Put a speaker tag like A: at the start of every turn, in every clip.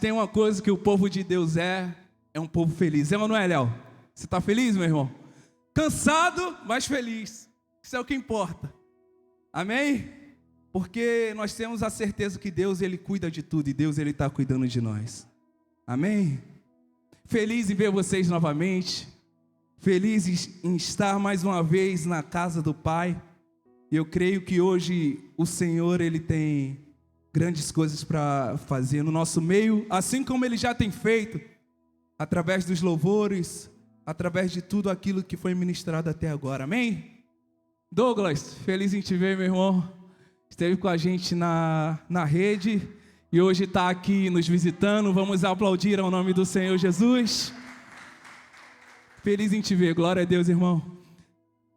A: Tem uma coisa que o povo de Deus é um povo feliz. É ou não é, Léo? Você está feliz, meu irmão? Cansado, mas feliz. Isso é o que importa. Amém? Porque nós temos a certeza que Deus, Ele cuida de tudo e Deus, Ele está cuidando de nós. Amém? Feliz em ver vocês novamente. Feliz em estar mais uma vez na casa do Pai. Eu creio que hoje o Senhor, Ele tem grandes coisas para fazer no nosso meio, assim como Ele já tem feito, através dos louvores, através de tudo aquilo que foi ministrado até agora. Amém? Douglas, feliz em te ver, meu irmão. Esteve com a gente na rede e hoje está aqui nos visitando. Vamos aplaudir ao nome do Senhor Jesus. Feliz em te ver, glória a Deus, irmão.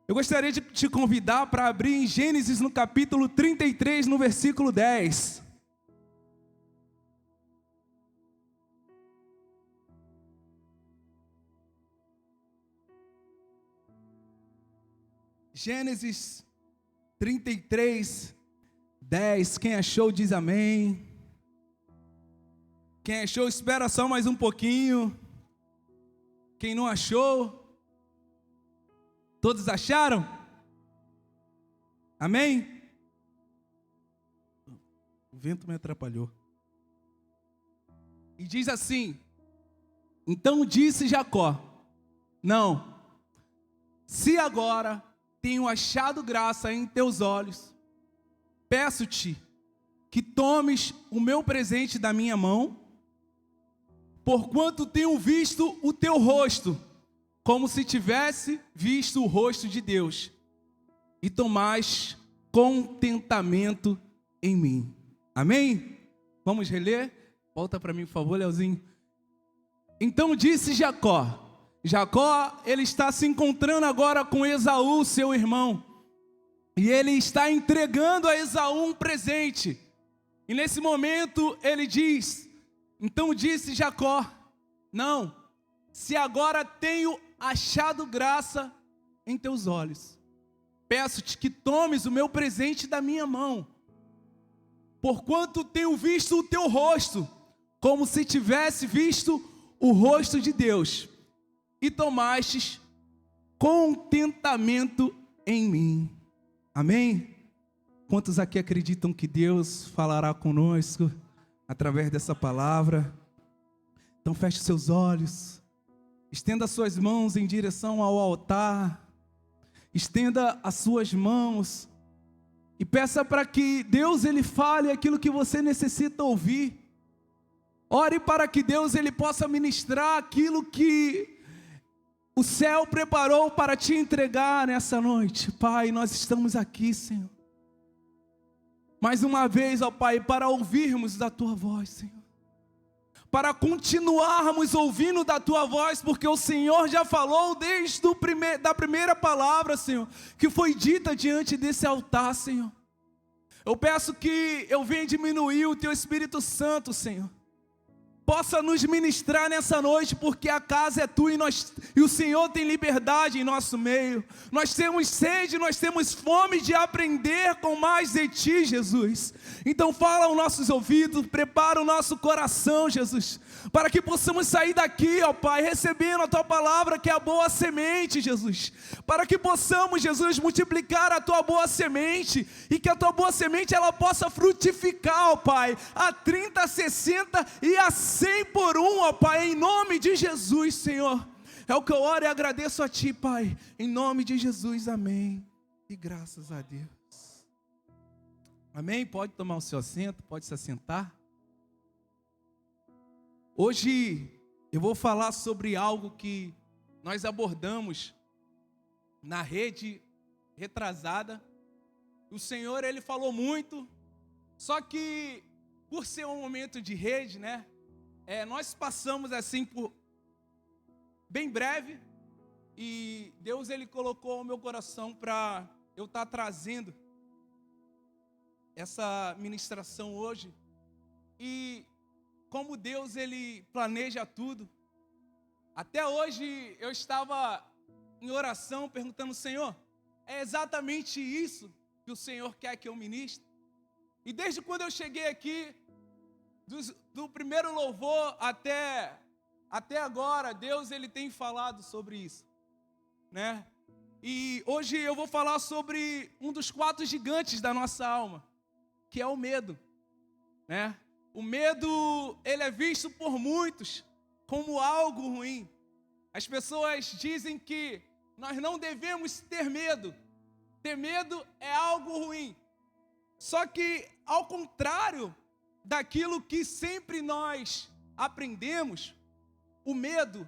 A: Eu gostaria de te convidar para abrir em Gênesis no capítulo 33, no versículo 10. Gênesis 33, 10. Quem achou diz amém. Quem achou espera só mais um pouquinho. Quem não achou, todos acharam? Amém? O vento me atrapalhou. E diz assim: então disse Jacó: não, se agora tenho achado graça em teus olhos, peço-te que tomes o meu presente da minha mão, porquanto tenho visto o teu rosto, como se tivesse visto o rosto de Deus, e tomais contentamento em mim. Amém? Vamos reler? Volta para mim, por favor, Leozinho. Então disse Jacó, ele está se encontrando agora com Esaú, seu irmão, e ele está entregando a Esaú um presente, e nesse momento ele diz, então disse Jacó, não, se agora tenho achado graça em teus olhos, peço-te que tomes o meu presente da minha mão, porquanto tenho visto o teu rosto, como se tivesse visto o rosto de Deus, e tomastes contentamento em mim. Amém? Quantos aqui acreditam que Deus falará conosco através dessa palavra? Então feche seus olhos, estenda suas mãos em direção ao altar, estenda as suas mãos e peça para que Deus ele fale aquilo que você necessita ouvir. Ore para que Deus ele possa ministrar aquilo que o céu preparou para te entregar nessa noite. Pai, nós estamos aqui, Senhor, mais uma vez, ó Pai, para ouvirmos da Tua voz, Senhor, para continuarmos ouvindo da Tua voz, porque o Senhor já falou desde da primeira palavra, Senhor, que foi dita diante desse altar, Senhor. Eu peço que eu venha diminuir o Teu Espírito Santo, Senhor, possa nos ministrar nessa noite, porque a casa é Tua e o Senhor tem liberdade em nosso meio. Nós temos sede, nós temos fome de aprender com mais de Ti, Jesus. Então fala aos nossos ouvidos, prepara o nosso coração, Jesus, para que possamos sair daqui, ó Pai, recebendo a Tua palavra, que é a boa semente, Jesus, para que possamos, Jesus, multiplicar a Tua boa semente, e que a Tua boa semente, ela possa frutificar, ó Pai, a 30, a 60 e a 100 por um, ó Pai, em nome de Jesus, Senhor. É o que eu oro e agradeço a Ti, Pai, em nome de Jesus, amém, e graças a Deus. Amém? Pode tomar o seu assento, pode se assentar. Hoje eu vou falar sobre algo que nós abordamos na rede retrasada. O Senhor, Ele falou muito, só que por ser um momento de rede, né? Nós passamos assim por bem breve, e Deus Ele colocou ao meu coração para eu estar trazendo essa ministração hoje. E como Deus Ele planeja tudo, até hoje eu estava em oração perguntando, Senhor, é exatamente isso que o Senhor quer que eu ministre? E desde quando eu cheguei aqui, do primeiro louvor até agora, Deus ele tem falado sobre isso, né? E hoje eu vou falar sobre um dos 4 gigantes da nossa alma, que é o medo, né? O medo, ele é visto por muitos como algo ruim. As pessoas dizem que nós não devemos ter medo. Ter medo é algo ruim. Só que, ao contrário daquilo que sempre nós aprendemos, o medo,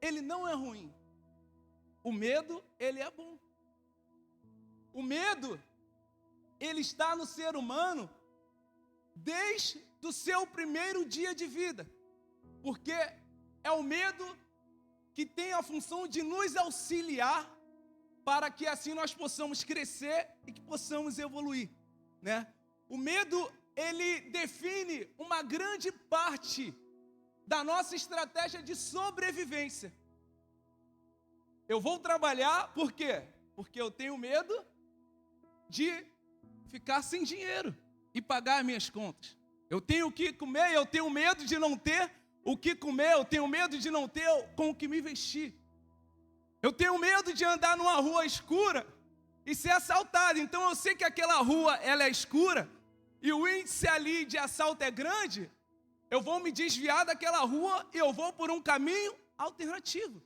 A: ele não é ruim. O medo, ele é bom. O medo, ele está no ser humano desde o seu primeiro dia de vida. Porque é o medo que tem a função de nos auxiliar para que assim nós possamos crescer e que possamos evoluir, né? O medo, ele define uma grande parte da nossa estratégia de sobrevivência. Eu vou trabalhar, por quê? Porque eu tenho medo de ficar sem dinheiro e pagar as minhas contas. Eu tenho o que comer, eu tenho medo de não ter o que comer, eu tenho medo de não ter com o que me vestir. Eu tenho medo de andar numa rua escura e ser assaltado. Então eu sei que aquela rua ela é escura e o índice ali de assalto é grande. Eu vou me desviar daquela rua e eu vou por um caminho alternativo.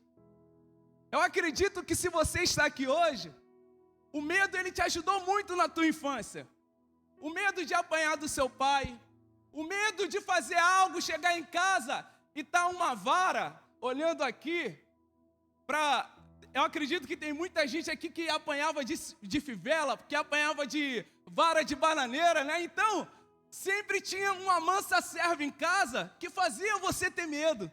A: Eu acredito que se você está aqui hoje, o medo ele te ajudou muito na tua infância. O medo de apanhar do seu pai, o medo de fazer algo, chegar em casa e tá uma vara olhando aqui para... Eu acredito que tem muita gente aqui que apanhava de fivela, que apanhava de vara de bananeira, né? Então, sempre tinha uma mansa serva em casa que fazia você ter medo.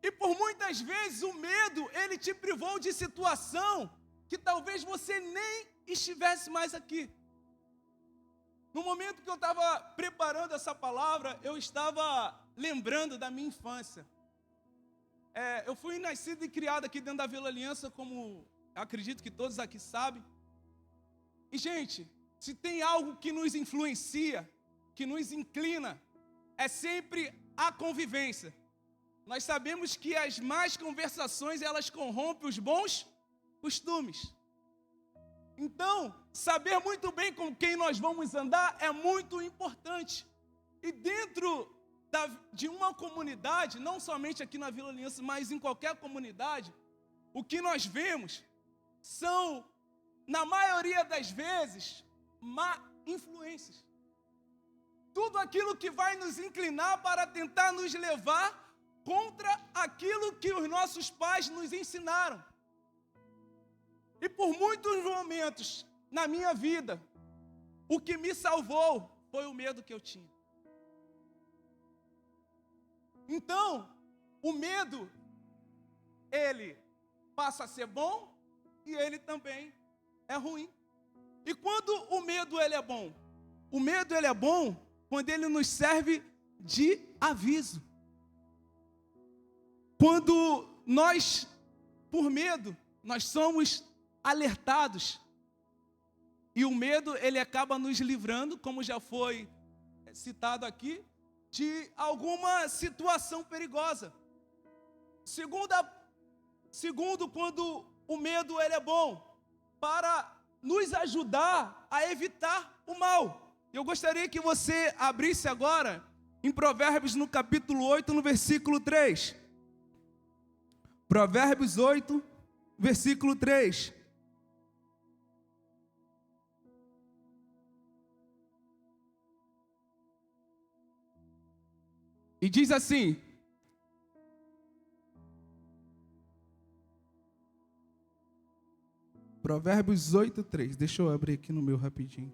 A: E por muitas vezes o medo, ele te privou de situação que talvez você nem estivesse mais aqui. No momento que eu estava preparando essa palavra, eu estava lembrando da minha infância. Eu fui nascido e criado aqui dentro da Vila Aliança, como acredito que todos aqui sabem. E, gente, se tem algo que nos influencia, que nos inclina, é sempre a convivência. Nós sabemos que as más conversações, elas corrompem os bons costumes. Então, saber muito bem com quem nós vamos andar é muito importante. E dentro de uma comunidade, não somente aqui na Vila Aliança, mas em qualquer comunidade, o que nós vemos são, na maioria das vezes, má influências. Tudo aquilo que vai nos inclinar para tentar nos levar contra aquilo que os nossos pais nos ensinaram. E por muitos momentos na minha vida, o que me salvou foi o medo que eu tinha. Então, o medo, ele passa a ser bom e ele também é ruim. E quando o medo ele é bom? O medo ele é bom quando ele nos serve de aviso. Quando nós, por medo, nós somos alertados. E o medo, ele acaba nos livrando, como já foi citado aqui, de alguma situação perigosa. Segundo, quando o medo ele é bom, para nos ajudar a evitar o mal. Eu gostaria que você abrisse agora em Provérbios no capítulo 8, no versículo 3. Provérbios 8, versículo 3. E diz assim: Provérbios 8, 3. Deixa eu abrir aqui no meu rapidinho.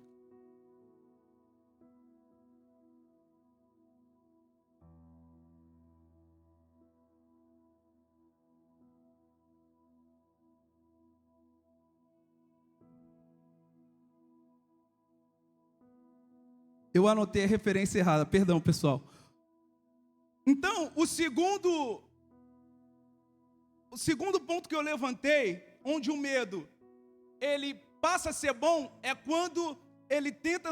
A: Eu anotei a referência errada, perdão, pessoal. Então, o segundo ponto que eu levantei, onde o medo ele passa a ser bom, é quando ele tenta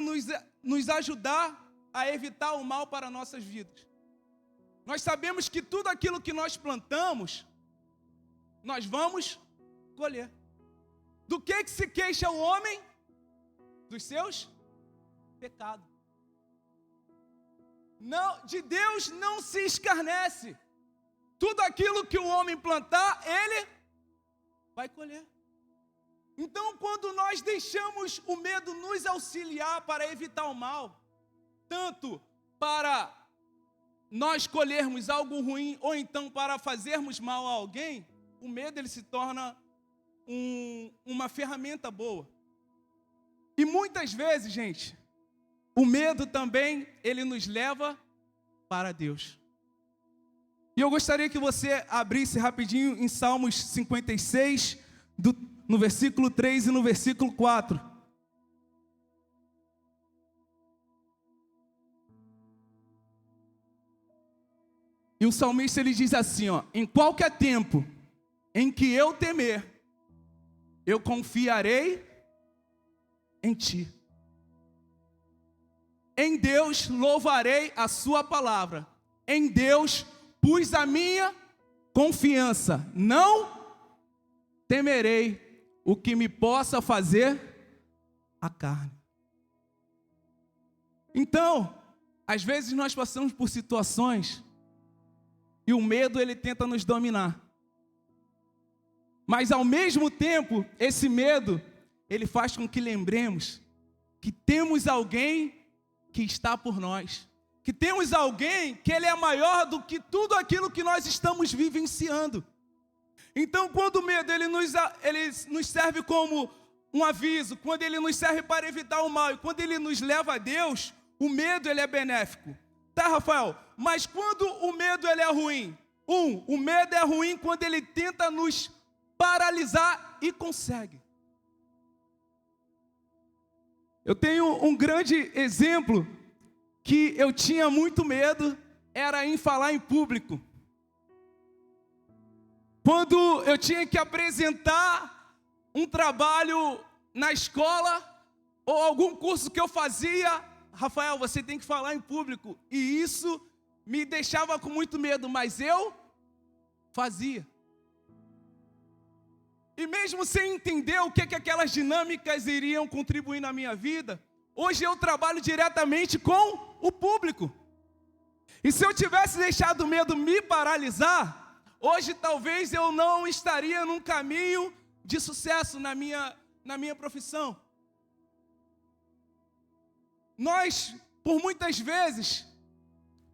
A: nos ajudar a evitar o mal para nossas vidas. Nós sabemos que tudo aquilo que nós plantamos, nós vamos colher. Do que se queixa o homem? Dos seus pecados. Não, de Deus não se escarnece. Tudo aquilo que o homem plantar, ele vai colher. Então, quando nós deixamos o medo nos auxiliar para evitar o mal, tanto para nós colhermos algo ruim, ou então para fazermos mal a alguém, o medo ele se torna uma ferramenta boa. E muitas vezes, gente, o medo também, ele nos leva para Deus. E eu gostaria que você abrisse rapidinho em Salmos 56, no versículo 3 e no versículo 4. E o salmista ele diz assim, ó: em qualquer tempo em que eu temer, eu confiarei em ti. Em Deus louvarei a sua palavra. Em Deus pus a minha confiança. Não temerei o que me possa fazer a carne. Então, às vezes nós passamos por situações e o medo ele tenta nos dominar. Mas ao mesmo tempo, esse medo, ele faz com que lembremos que temos alguém que está por nós. Que temos alguém que ele é maior do que tudo aquilo que nós estamos vivenciando. Então, quando o medo ele nos serve como um aviso, quando ele nos serve para evitar o mal, e quando ele nos leva a Deus, o medo ele é benéfico. Tá, Rafael? Mas quando o medo ele é ruim? O medo é ruim quando ele tenta nos paralisar e consegue. Eu tenho um grande exemplo que eu tinha muito medo, era em falar em público. Quando eu tinha que apresentar um trabalho na escola, ou algum curso que eu fazia, Rafael, você tem que falar em público. E isso me deixava com muito medo, mas eu fazia. E mesmo sem entender o que aquelas dinâmicas iriam contribuir na minha vida, hoje eu trabalho diretamente com o público. E se eu tivesse deixado o medo me paralisar, hoje talvez eu não estaria num caminho de sucesso na minha profissão. Nós, por muitas vezes,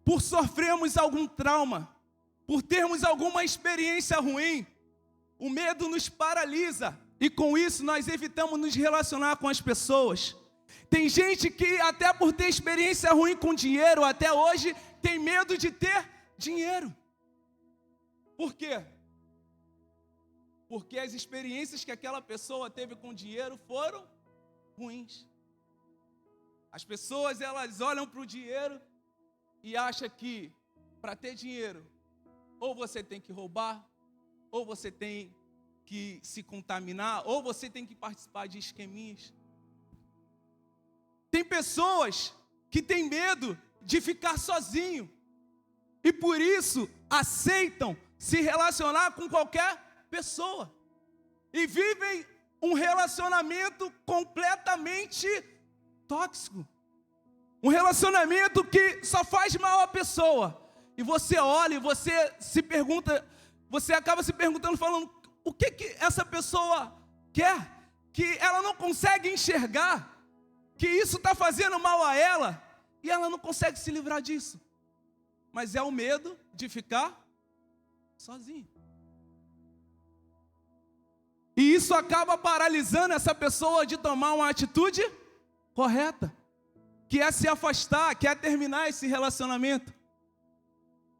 A: por sofrermos algum trauma, por termos alguma experiência ruim, o medo nos paralisa e com isso nós evitamos nos relacionar com as pessoas. Tem gente que até por ter experiência ruim com dinheiro, até hoje tem medo de ter dinheiro. Por quê? Porque as experiências que aquela pessoa teve com dinheiro foram ruins. As pessoas elas olham para o dinheiro e acham que para ter dinheiro ou você tem que roubar, ou você tem que se contaminar, ou você tem que participar de esqueminhas. Tem pessoas que têm medo de ficar sozinho e por isso aceitam se relacionar com qualquer pessoa e vivem um relacionamento completamente tóxico, um relacionamento que só faz mal à pessoa. E você olha e você se pergunta, você acaba se perguntando, falando, o que essa pessoa quer? Que ela não consegue enxergar que isso está fazendo mal a ela e ela não consegue se livrar disso. Mas é o medo de ficar sozinho. E isso acaba paralisando essa pessoa de tomar uma atitude correta, que é se afastar, que é terminar esse relacionamento.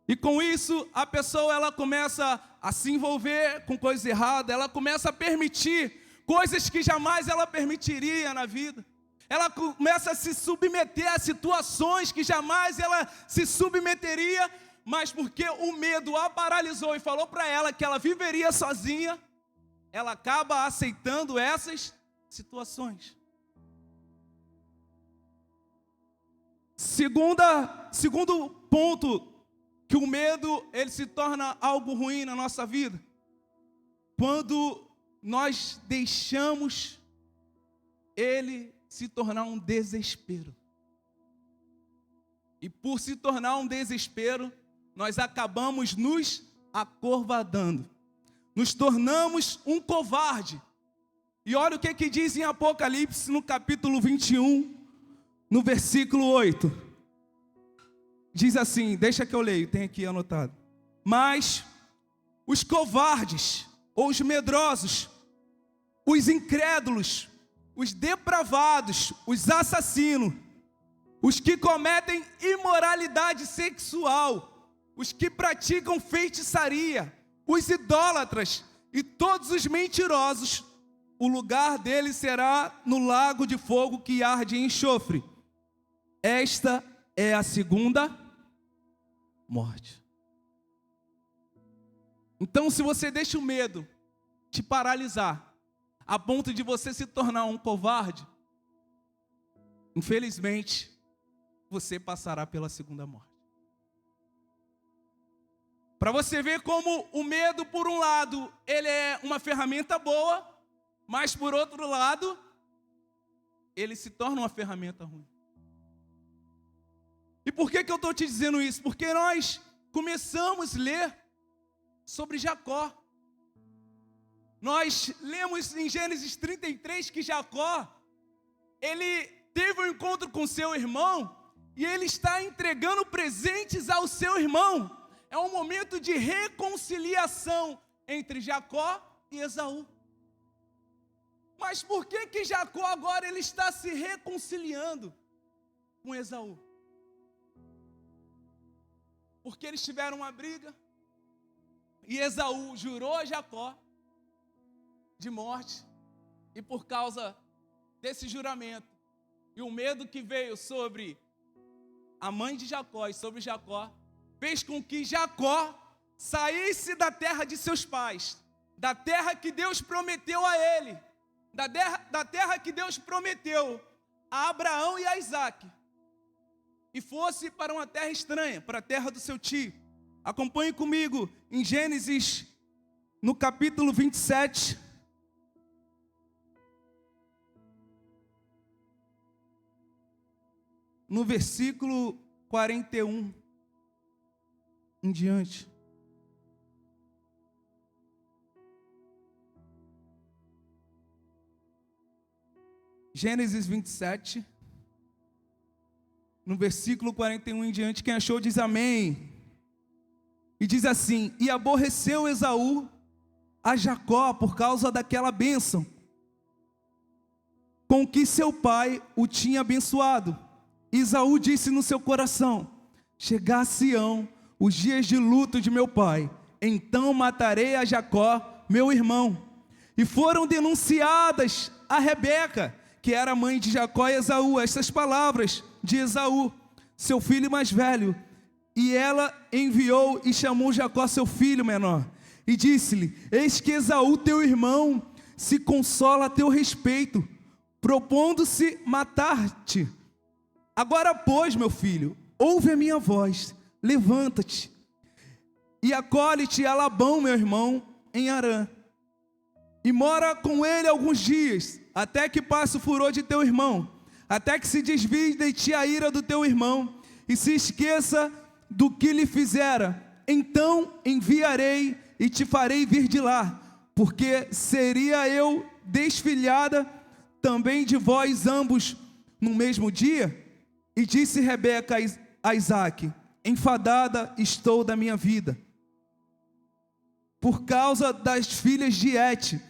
A: E com isso, a pessoa ela começa a se envolver com coisas erradas, ela começa a permitir coisas que jamais ela permitiria na vida. Ela começa a se submeter a situações que jamais ela se submeteria, mas porque o medo a paralisou e falou para ela que ela viveria sozinha, ela acaba aceitando essas situações. Segundo ponto, que o medo ele se torna algo ruim na nossa vida, quando nós deixamos ele se tornar um desespero. E por se tornar um desespero, nós acabamos nos acovardando, nos tornamos um covarde. E olha o que diz em Apocalipse, no capítulo 21, no versículo 8. Diz assim, deixa que eu leio, tem aqui anotado. Mas os covardes, ou os medrosos, os incrédulos, os depravados, os assassinos, os que cometem imoralidade sexual, os que praticam feitiçaria, os idólatras e todos os mentirosos, o lugar deles será no lago de fogo que arde em enxofre. Esta é a segunda morte. Então, se você deixa o medo te paralisar, a ponto de você se tornar um covarde, infelizmente, você passará pela segunda morte. Para você ver como o medo, por um lado, ele é uma ferramenta boa, mas por outro lado, ele se torna uma ferramenta ruim. E por que eu estou te dizendo isso? Porque nós começamos a ler sobre Jacó. Nós lemos em Gênesis 33 que Jacó, ele teve um encontro com seu irmão, e ele está entregando presentes ao seu irmão. É um momento de reconciliação entre Jacó e Esaú. Mas por que Jacó agora ele está se reconciliando com Esaú? Porque eles tiveram uma briga, e Esaú jurou a Jacó de morte, e por causa desse juramento, e o medo que veio sobre a mãe de Jacó e sobre Jacó, fez com que Jacó saísse da terra de seus pais, da terra que Deus prometeu a ele, da terra que Deus prometeu a Abraão e a Isaac, e fosse para uma terra estranha, para a terra do seu tio. Acompanhe comigo em Gênesis, no capítulo 27, no versículo 41 em diante. Gênesis 27, no versículo 41 em diante. Quem achou diz amém. E diz assim: e aborreceu Esaú a Jacó por causa daquela bênção com que seu pai o tinha abençoado. Esaú disse no seu coração: chegar-se-ão os dias de luto de meu pai, então matarei a Jacó, meu irmão. E foram denunciadas a Rebeca, que era mãe de Jacó e Esaú, estas palavras de Esaú, seu filho mais velho. E ela enviou e chamou Jacó, seu filho menor, e disse-lhe: eis que Esaú, teu irmão, se consola a teu respeito, propondo-se matar-te. Agora, pois, meu filho, ouve a minha voz, levanta-te e acolhe-te a Labão, meu irmão, em Harã, e mora com ele alguns dias, até que passe o furor de teu irmão, até que se desvie de ti a ira do teu irmão, e se esqueça do que lhe fizera. Então enviarei e te farei vir de lá, porque seria eu desfilhada também de vós ambos no mesmo dia? E disse Rebeca a Isaque: enfadada estou da minha vida, por causa das filhas de Et.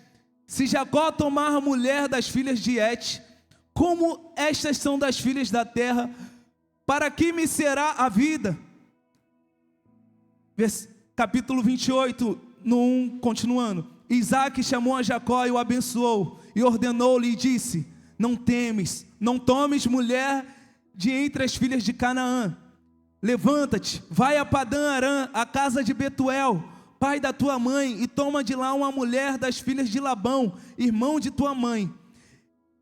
A: Se Jacó tomar a mulher das filhas de Et, como estas são das filhas da terra, para que me será a vida? Capítulo 28, no 1, continuando. Isaque chamou a Jacó e o abençoou, e ordenou-lhe e disse: não temes, não tomes mulher de entre as filhas de Canaã. Levanta-te, vai a Padã Arã, a casa de Betuel, pai da tua mãe, e toma de lá uma mulher das filhas de Labão, irmão de tua mãe.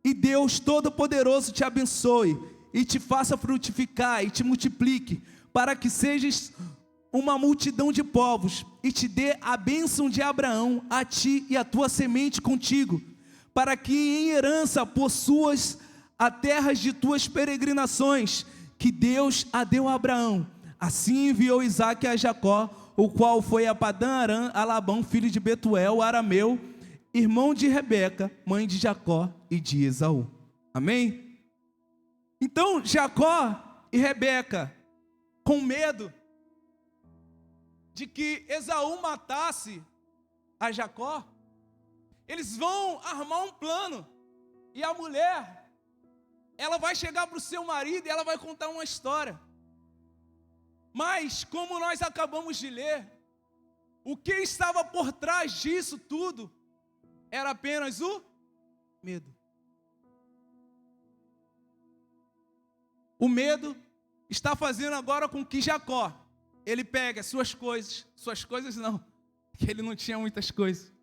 A: E Deus Todo-Poderoso te abençoe, e te faça frutificar e te multiplique, para que sejas uma multidão de povos, e te dê a bênção de Abraão, a ti e a tua semente contigo, para que em herança possuas a terras de tuas peregrinações, que Deus a deu a Abraão. Assim enviou Isaque a Jacó, o qual foi a Padã Arã a Labão, filho de Betuel, arameu, irmão de Rebeca, mãe de Jacó e de Esaú. Amém? Então Jacó e Rebeca, com medo de que Esaú matasse a Jacó, eles vão armar um plano, e a mulher, ela vai chegar para o seu marido e ela vai contar uma história. Mas, como nós acabamos de ler, o que estava por trás disso tudo era apenas o medo. O medo está fazendo agora com que Jacó, ele pegue as suas coisas não, porque ele não tinha muitas coisas.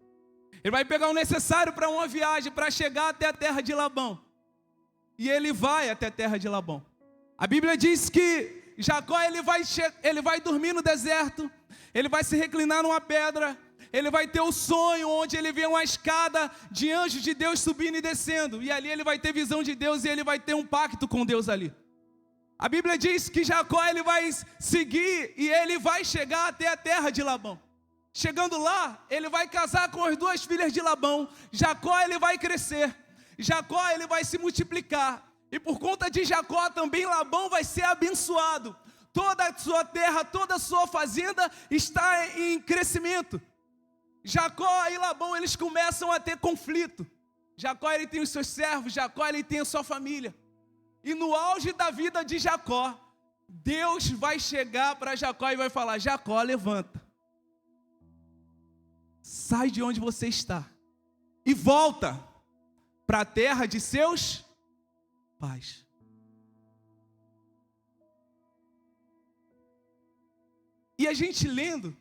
A: Ele vai pegar o necessário para uma viagem, para chegar até a terra de Labão. E ele vai até a terra de Labão. A Bíblia diz que Jacó, ele vai dormir no deserto, ele vai se reclinar numa pedra, ele vai ter o sonho onde ele vê uma escada de anjos de Deus subindo e descendo, e ali ele vai ter visão de Deus e ele vai ter um pacto com Deus ali. A Bíblia diz que Jacó, ele vai seguir e ele vai chegar até a terra de Labão. Chegando lá, ele vai casar com as duas filhas de Labão. Jacó, ele vai crescer, Jacó, ele vai se multiplicar, e por conta de Jacó também Labão vai ser abençoado. Toda a sua terra, toda a sua fazenda está em crescimento. Jacó e Labão, eles começam a ter conflito. Jacó, ele tem os seus servos, Jacó, ele tem a sua família. E no auge da vida de Jacó, Deus vai chegar para Jacó e vai falar: Jacó, levanta, sai de onde você está e volta para a terra de seus pais. E a gente lendo,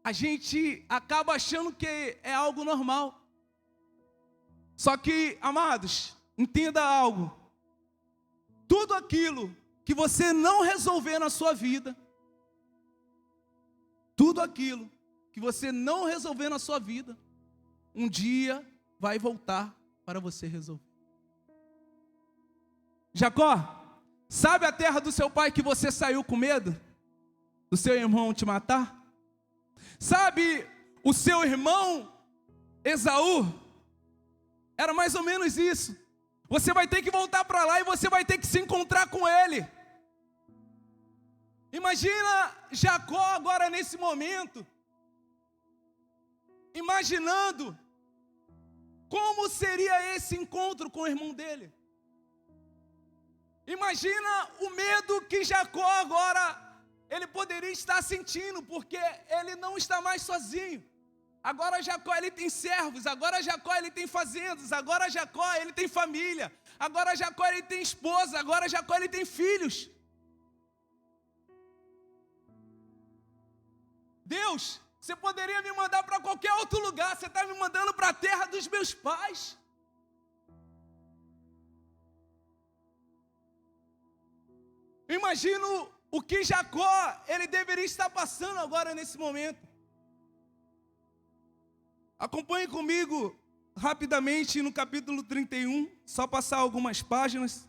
A: a gente acaba achando que é algo normal. Só que, amados, entenda algo: tudo aquilo que você não resolver na sua vida, tudo aquilo que você não resolver na sua vida, um dia vai voltar para você resolver. Jacó, sabe a terra do seu pai que você saiu com medo do seu irmão te matar? Sabe o seu irmão Esaú? Era mais ou menos isso. Você vai ter que voltar para lá e você vai ter que se encontrar com ele. Imagina Jacó agora nesse momento, imaginando como seria esse encontro com o irmão dele. Imagina o medo que Jacó agora ele poderia estar sentindo, porque ele não está mais sozinho. Agora Jacó, ele tem servos, agora Jacó, ele tem fazendas, agora Jacó, ele tem família, agora Jacó, ele tem esposa, agora Jacó, ele tem filhos. Deus, você poderia me mandar para qualquer outro lugar, você está me mandando para a terra dos meus pais. Eu imagino o que Jacó, ele deveria estar passando agora nesse momento. Acompanhe comigo rapidamente no capítulo 31, só passar algumas páginas.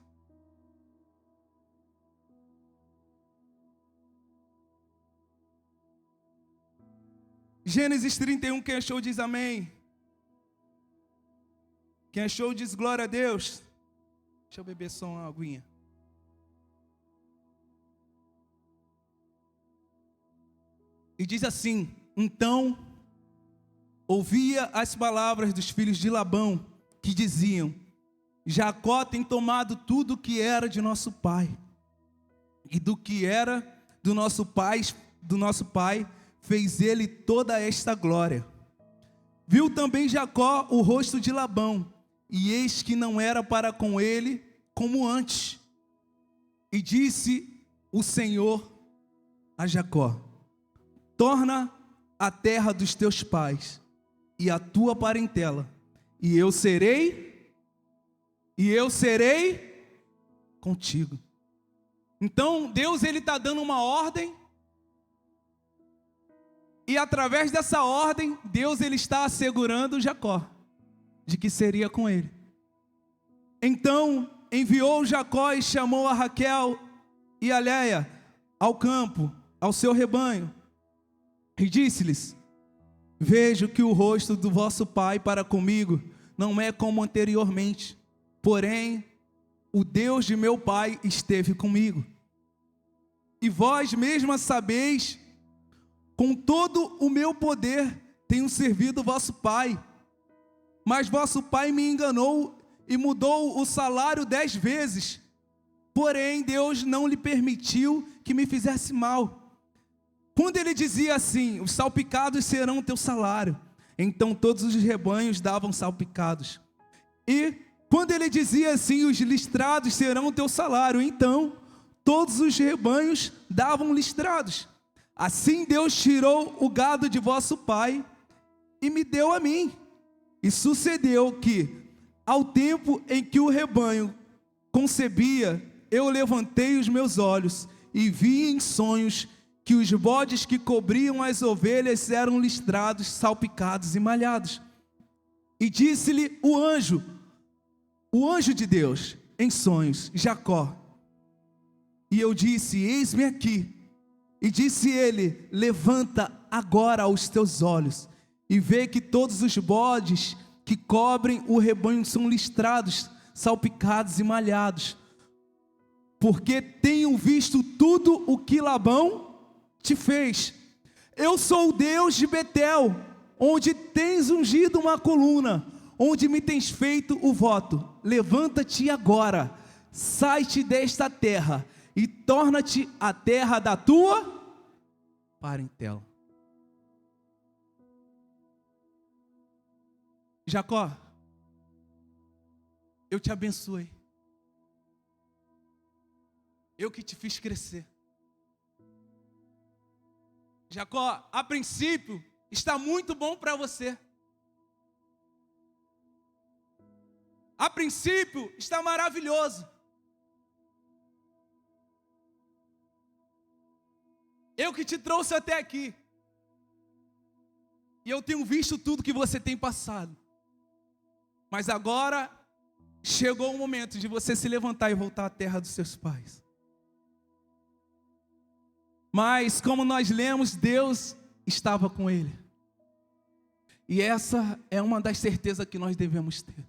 A: Gênesis 31, quem achou diz amém. Quem achou diz glória a Deus. Deixa eu beber só uma aguinha. E diz assim: então ouvia as palavras dos filhos de Labão, que diziam: Jacó tem tomado tudo que era de nosso pai, e do que era do nosso pai fez ele toda esta glória. Viu também Jacó o rosto de Labão, e eis que não era para com ele como antes. E disse o Senhor a Jacó: torna a terra dos teus pais e a tua parentela, e eu serei contigo. Então Deus ele está dando uma ordem, e através dessa ordem Deus ele está assegurando Jacó de que seria com ele. Então enviou Jacó e chamou a Raquel e a Léia ao campo, ao seu rebanho, e disse-lhes: vejo que o rosto do vosso pai para comigo não é como anteriormente, porém o Deus de meu pai esteve comigo. E vós mesma sabeis, com todo o meu poder tenho servido vosso pai. Mas vosso pai me enganou e mudou o salário 10 vezes. Porém Deus não lhe permitiu que me fizesse mal. Quando ele dizia assim: os salpicados serão teu salário, então todos os rebanhos davam salpicados. E quando ele dizia assim: os listrados serão teu salário, então todos os rebanhos davam listrados. Assim Deus tirou o gado de vosso pai e me deu a mim. E sucedeu que, ao tempo em que o rebanho concebia, eu levantei os meus olhos e vi em sonhos que os bodes que cobriam as ovelhas eram listrados, salpicados e malhados. E disse-lhe o anjo de Deus, em sonhos: Jacó. E eu disse: eis-me aqui. E disse ele: levanta agora os teus olhos e vê que todos os bodes que cobrem o rebanho são listrados, salpicados e malhados. Porque tenho visto tudo o que Labão te fez. Eu sou o Deus de Betel, onde tens ungido uma coluna, onde me tens feito o voto. Levanta-te agora, sai-te desta terra e torna-te a terra da tua parentela. Jacó, eu te abençoei. Eu que te fiz crescer. Jacó, a princípio está muito bom para você. A princípio está maravilhoso. Eu que te trouxe até aqui. E eu tenho visto tudo que você tem passado. Mas agora chegou o momento de você se levantar e voltar à terra dos seus pais. Mas como nós lemos, Deus estava com ele. E essa é uma das certezas que nós devemos ter.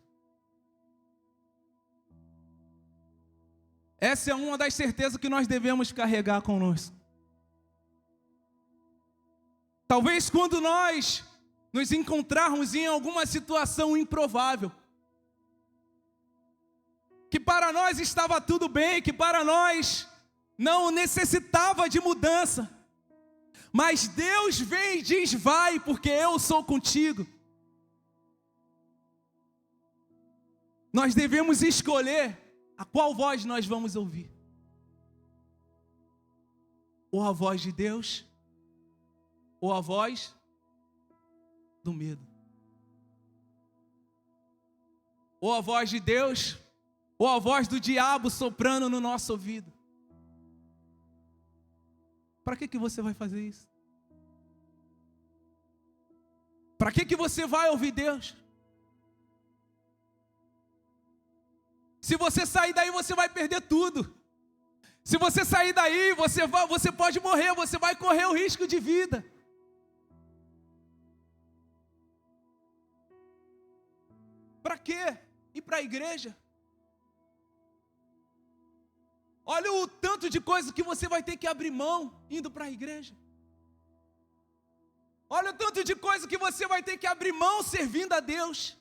A: Essa é uma das certezas que nós devemos carregar conosco. Talvez quando nós nos encontrarmos em alguma situação improvável, que para nós estava tudo bem, que para nós não necessitava de mudança, mas Deus vem e diz: vai, porque eu sou contigo. Nós devemos escolher a qual voz nós vamos ouvir. Ou a voz de Deus, ou a voz do medo. Ou a voz de Deus, ou a voz do diabo soprando no nosso ouvido. Para que você vai fazer isso? Para que você vai ouvir Deus? Se você sair daí, você vai perder tudo. Se você sair daí, você pode morrer, você vai correr o risco de vida. Para quê? Ir para a igreja? Olha o tanto de coisa que você vai ter que abrir mão indo para a igreja. Olha o tanto de coisa que você vai ter que abrir mão servindo a Deus.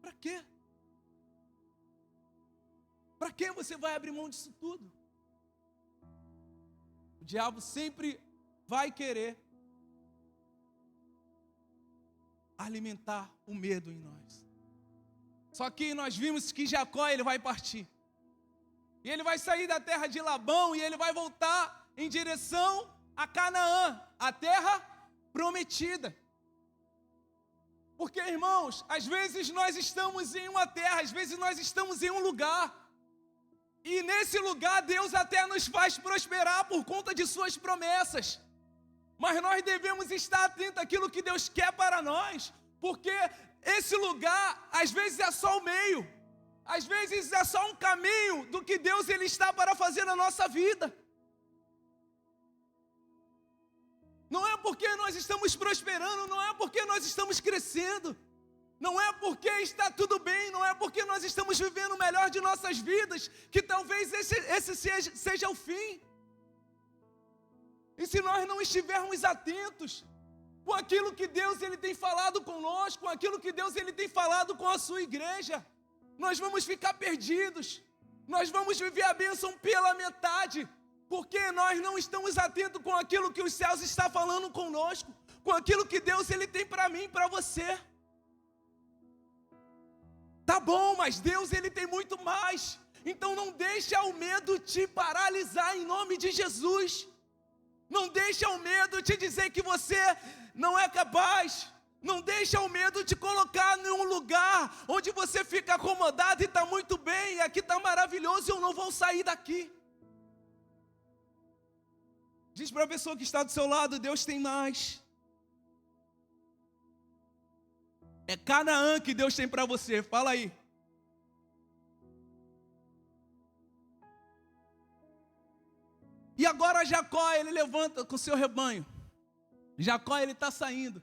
A: Para quê? Para que você vai abrir mão disso tudo? O diabo sempre vai querer alimentar o medo em nós. Só que nós vimos que Jacó, ele vai partir. E ele vai sair da terra de Labão e ele vai voltar em direção a Canaã, a terra prometida. Porque, irmãos, às vezes nós estamos em uma terra, às vezes nós estamos em um lugar. E nesse lugar Deus até nos faz prosperar por conta de suas promessas. Mas nós devemos estar atentos àquilo que Deus quer para nós. Porque esse lugar, às vezes é só o meio. Às vezes é só um caminho do que Deus ele está para fazer na nossa vida. Não é porque nós estamos prosperando, não é porque nós estamos crescendo, não é porque está tudo bem, não é porque nós estamos vivendo o melhor de nossas vidas, que talvez esse seja o fim. E se nós não estivermos atentos com aquilo que Deus ele tem falado conosco, com aquilo que Deus ele tem falado com a sua igreja, nós vamos ficar perdidos, nós vamos viver a bênção pela metade, porque nós não estamos atentos com aquilo que os céus estão falando conosco, com aquilo que Deus ele tem para mim e para você. Tá bom, mas Deus ele tem muito mais. Então não deixa o medo te paralisar em nome de Jesus. Não deixa o medo te dizer que você não é capaz. Não deixa o medo te colocar em um lugar onde você fica acomodado e está muito bem, aqui está maravilhoso e eu não vou sair daqui. Diz para a pessoa que está do seu lado, Deus tem mais. É Canaã que Deus tem para você, fala aí. E agora Jacó, ele levanta com seu rebanho. Jacó, ele está saindo.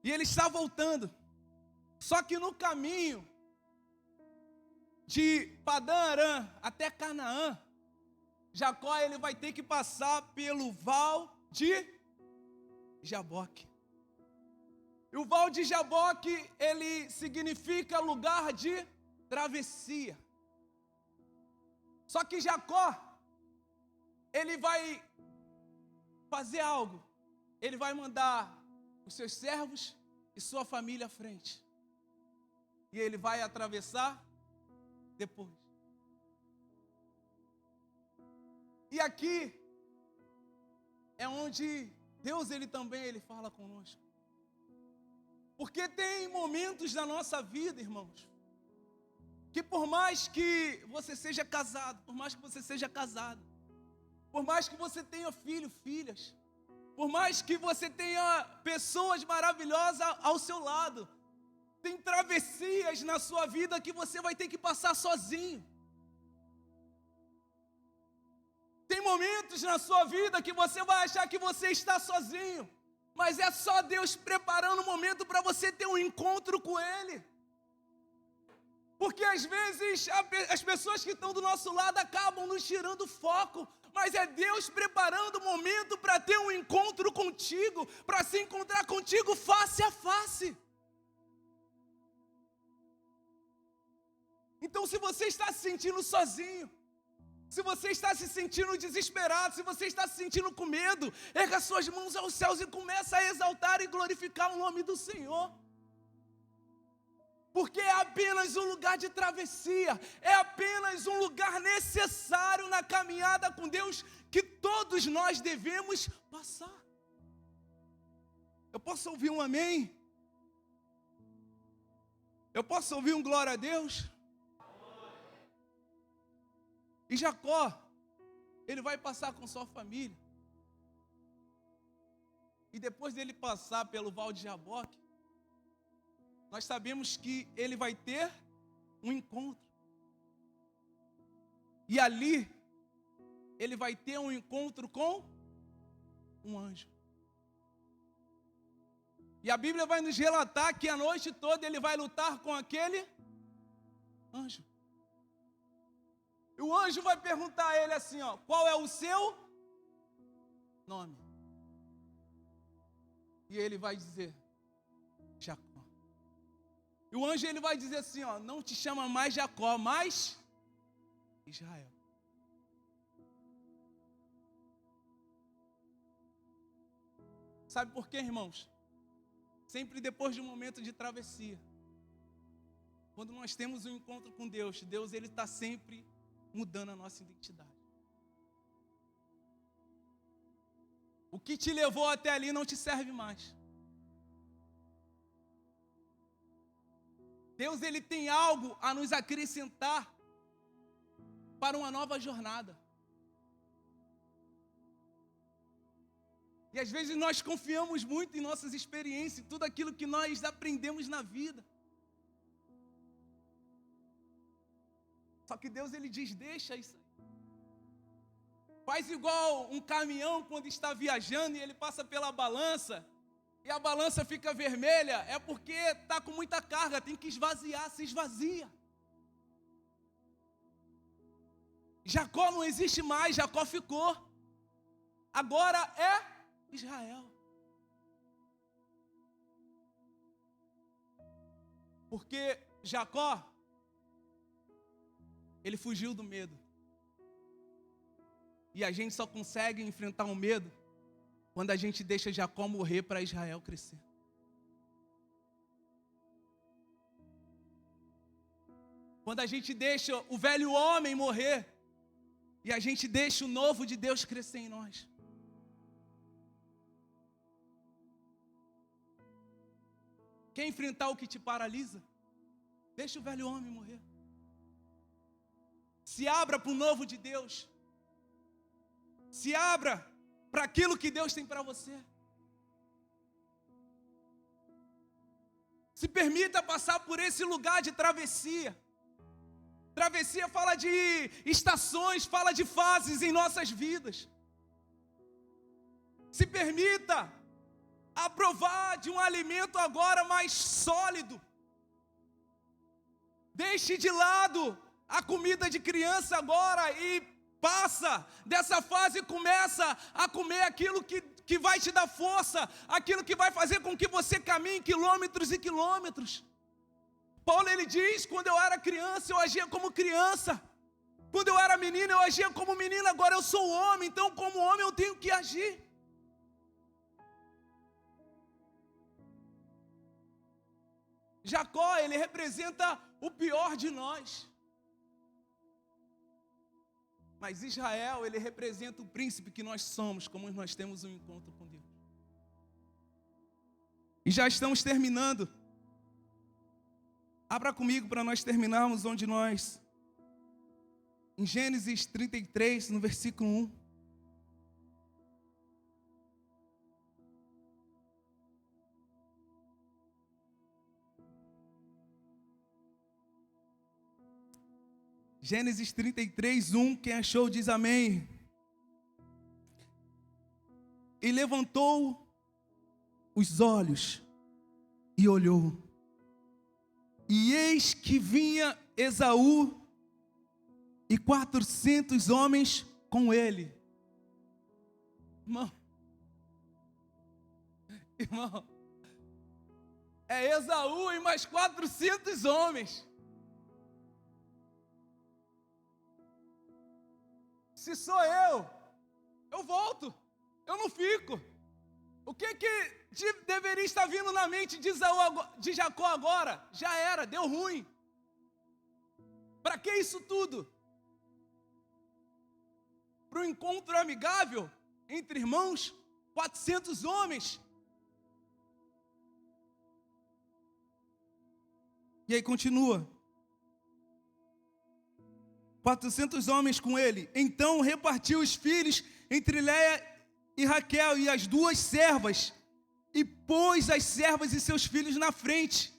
A: E ele está voltando. Só que no caminho de Padã Arã até Canaã, Jacó ele vai ter que passar pelo val de Jaboque. E o val de Jaboque, ele significa lugar de travessia. Só que Jacó, ele vai fazer algo. Ele vai mandar os seus servos e sua família à frente. E ele vai atravessar depois. E aqui é onde Deus ele também ele fala conosco. Porque tem momentos da nossa vida, irmãos, que por mais que você seja casado, por mais que você seja casado, por mais que você tenha filho, filhas, por mais que você tenha pessoas maravilhosas ao seu lado, tem travessias na sua vida que você vai ter que passar sozinho. Tem momentos na sua vida que você vai achar que você está sozinho, mas é só Deus preparando o momento para você ter um encontro com Ele. Porque às vezes as pessoas que estão do nosso lado acabam nos tirando o foco, mas é Deus preparando o momento para ter um encontro contigo, para se encontrar contigo face a face. Então, se você está se sentindo sozinho, se você está se sentindo desesperado, se você está se sentindo com medo, erga suas mãos aos céus e começa a exaltar e glorificar o nome do Senhor. Porque é apenas um lugar de travessia, é apenas um lugar necessário na caminhada com Deus que todos nós devemos passar. Eu posso ouvir um amém? Eu posso ouvir um glória a Deus? E Jacó, ele vai passar com sua família. E depois dele passar pelo val de Jaboque, nós sabemos que ele vai ter um encontro. E ali, ele vai ter um encontro com um anjo. E a Bíblia vai nos relatar que a noite toda ele vai lutar com aquele anjo. E o anjo vai perguntar a ele assim, ó, qual é o seu nome? E ele vai dizer, Jacó. E o anjo ele vai dizer assim, ó, não te chama mais Jacó, mas Israel. Sabe por quê, irmãos? Sempre depois de um momento de travessia, quando nós temos um encontro com Deus, Deus ele está sempre mudando a nossa identidade. O que te levou até ali não te serve mais. Deus, ele tem algo a nos acrescentar para uma nova jornada. E às vezes nós confiamos muito em nossas experiências, em tudo aquilo que nós aprendemos na vida. Só que Deus, ele diz, deixa isso aí. Faz igual um caminhão quando está viajando e ele passa pela balança, e a balança fica vermelha, é porque está com muita carga, tem que esvaziar, se esvazia. Jacó não existe mais, Jacó ficou. Agora é Israel. Porque Jacó, ele fugiu do medo. E a gente só consegue enfrentar o medo quando a gente deixa Jacó morrer para Israel crescer. Quando a gente deixa o velho homem morrer e a gente deixa o novo de Deus crescer em nós. Quer enfrentar o que te paralisa? Deixa o velho homem morrer. Se abra para o novo de Deus. Se abra para aquilo que Deus tem para você. Se permita passar por esse lugar de travessia. Travessia fala de estações, fala de fases em nossas vidas. Se permita aprovar de um alimento agora mais sólido. Deixe de lado a comida de criança agora e passa dessa fase e começa a comer aquilo que vai te dar força, aquilo que vai fazer com que você caminhe quilômetros e quilômetros. Paulo, ele diz, quando eu era criança, eu agia como criança. Quando eu era menino, eu agia como menino. Agora eu sou homem, então como homem eu tenho que agir. Jacó, ele representa o pior de nós. Mas Israel, ele representa o príncipe que nós somos, como nós temos um encontro com Deus. E já estamos terminando. Abra comigo para nós terminarmos onde nós... Em Gênesis 33, no versículo 1. Gênesis 33, 1, quem achou diz amém. E levantou os olhos e olhou. E eis que vinha Esaú e 400 homens com ele. Irmão, é Esaú e mais 400 homens. Se sou eu volto, eu não fico. O que deveria estar vindo na mente de Jacó agora? Já era, deu ruim. Para que isso tudo? Para um encontro amigável entre irmãos, 400 homens. E aí continua. 400 homens com ele. Então repartiu os filhos entre Léia e Raquel e as duas servas, e pôs as servas e seus filhos na frente,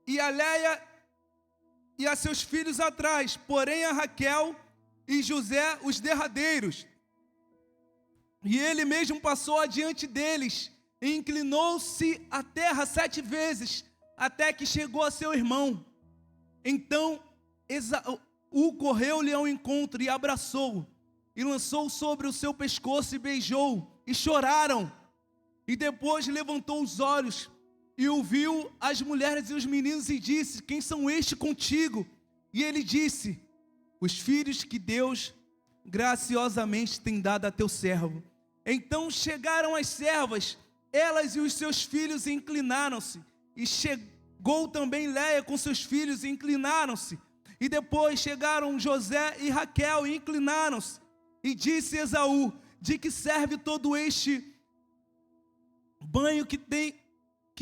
A: e a Léia e a seus filhos atrás, porém a Raquel e José os derradeiros. E ele mesmo passou adiante deles, e inclinou-se à terra 7 vezes, até que chegou a seu irmão. Então Esaú correu-lhe ao encontro e abraçou, e lançou sobre o seu pescoço e beijou, e choraram. E depois levantou os olhos e ouviu as mulheres e os meninos e disse: quem são estes contigo? E ele disse: os filhos que Deus graciosamente tem dado a teu servo. Então chegaram as servas, elas e os seus filhos, e inclinaram-se. E chegou também Léia com seus filhos e inclinaram-se. E depois chegaram José e Raquel e inclinaram-se. E disse Esaú: de que serve todo este banho que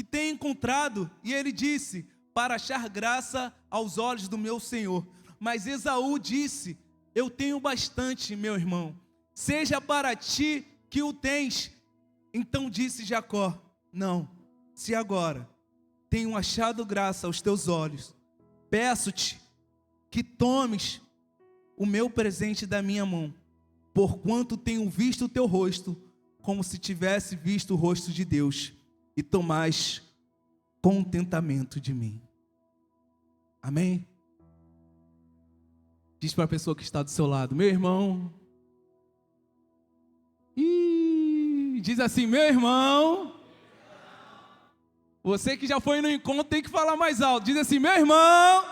A: tem encontrado? E ele disse: para achar graça aos olhos do meu senhor. Mas Esaú disse: eu tenho bastante, meu irmão, seja para ti que o tens. Então disse Jacó: não, se agora tenho achado graça aos teus olhos, peço-te que tomes o meu presente da minha mão, porquanto tenho visto o teu rosto, como se tivesse visto o rosto de Deus, e tomais contentamento de mim. Amém? Diz para a pessoa que está do seu lado: meu irmão. Diz assim: meu irmão. Você que já foi no encontro tem que falar mais alto. Diz assim: meu irmão.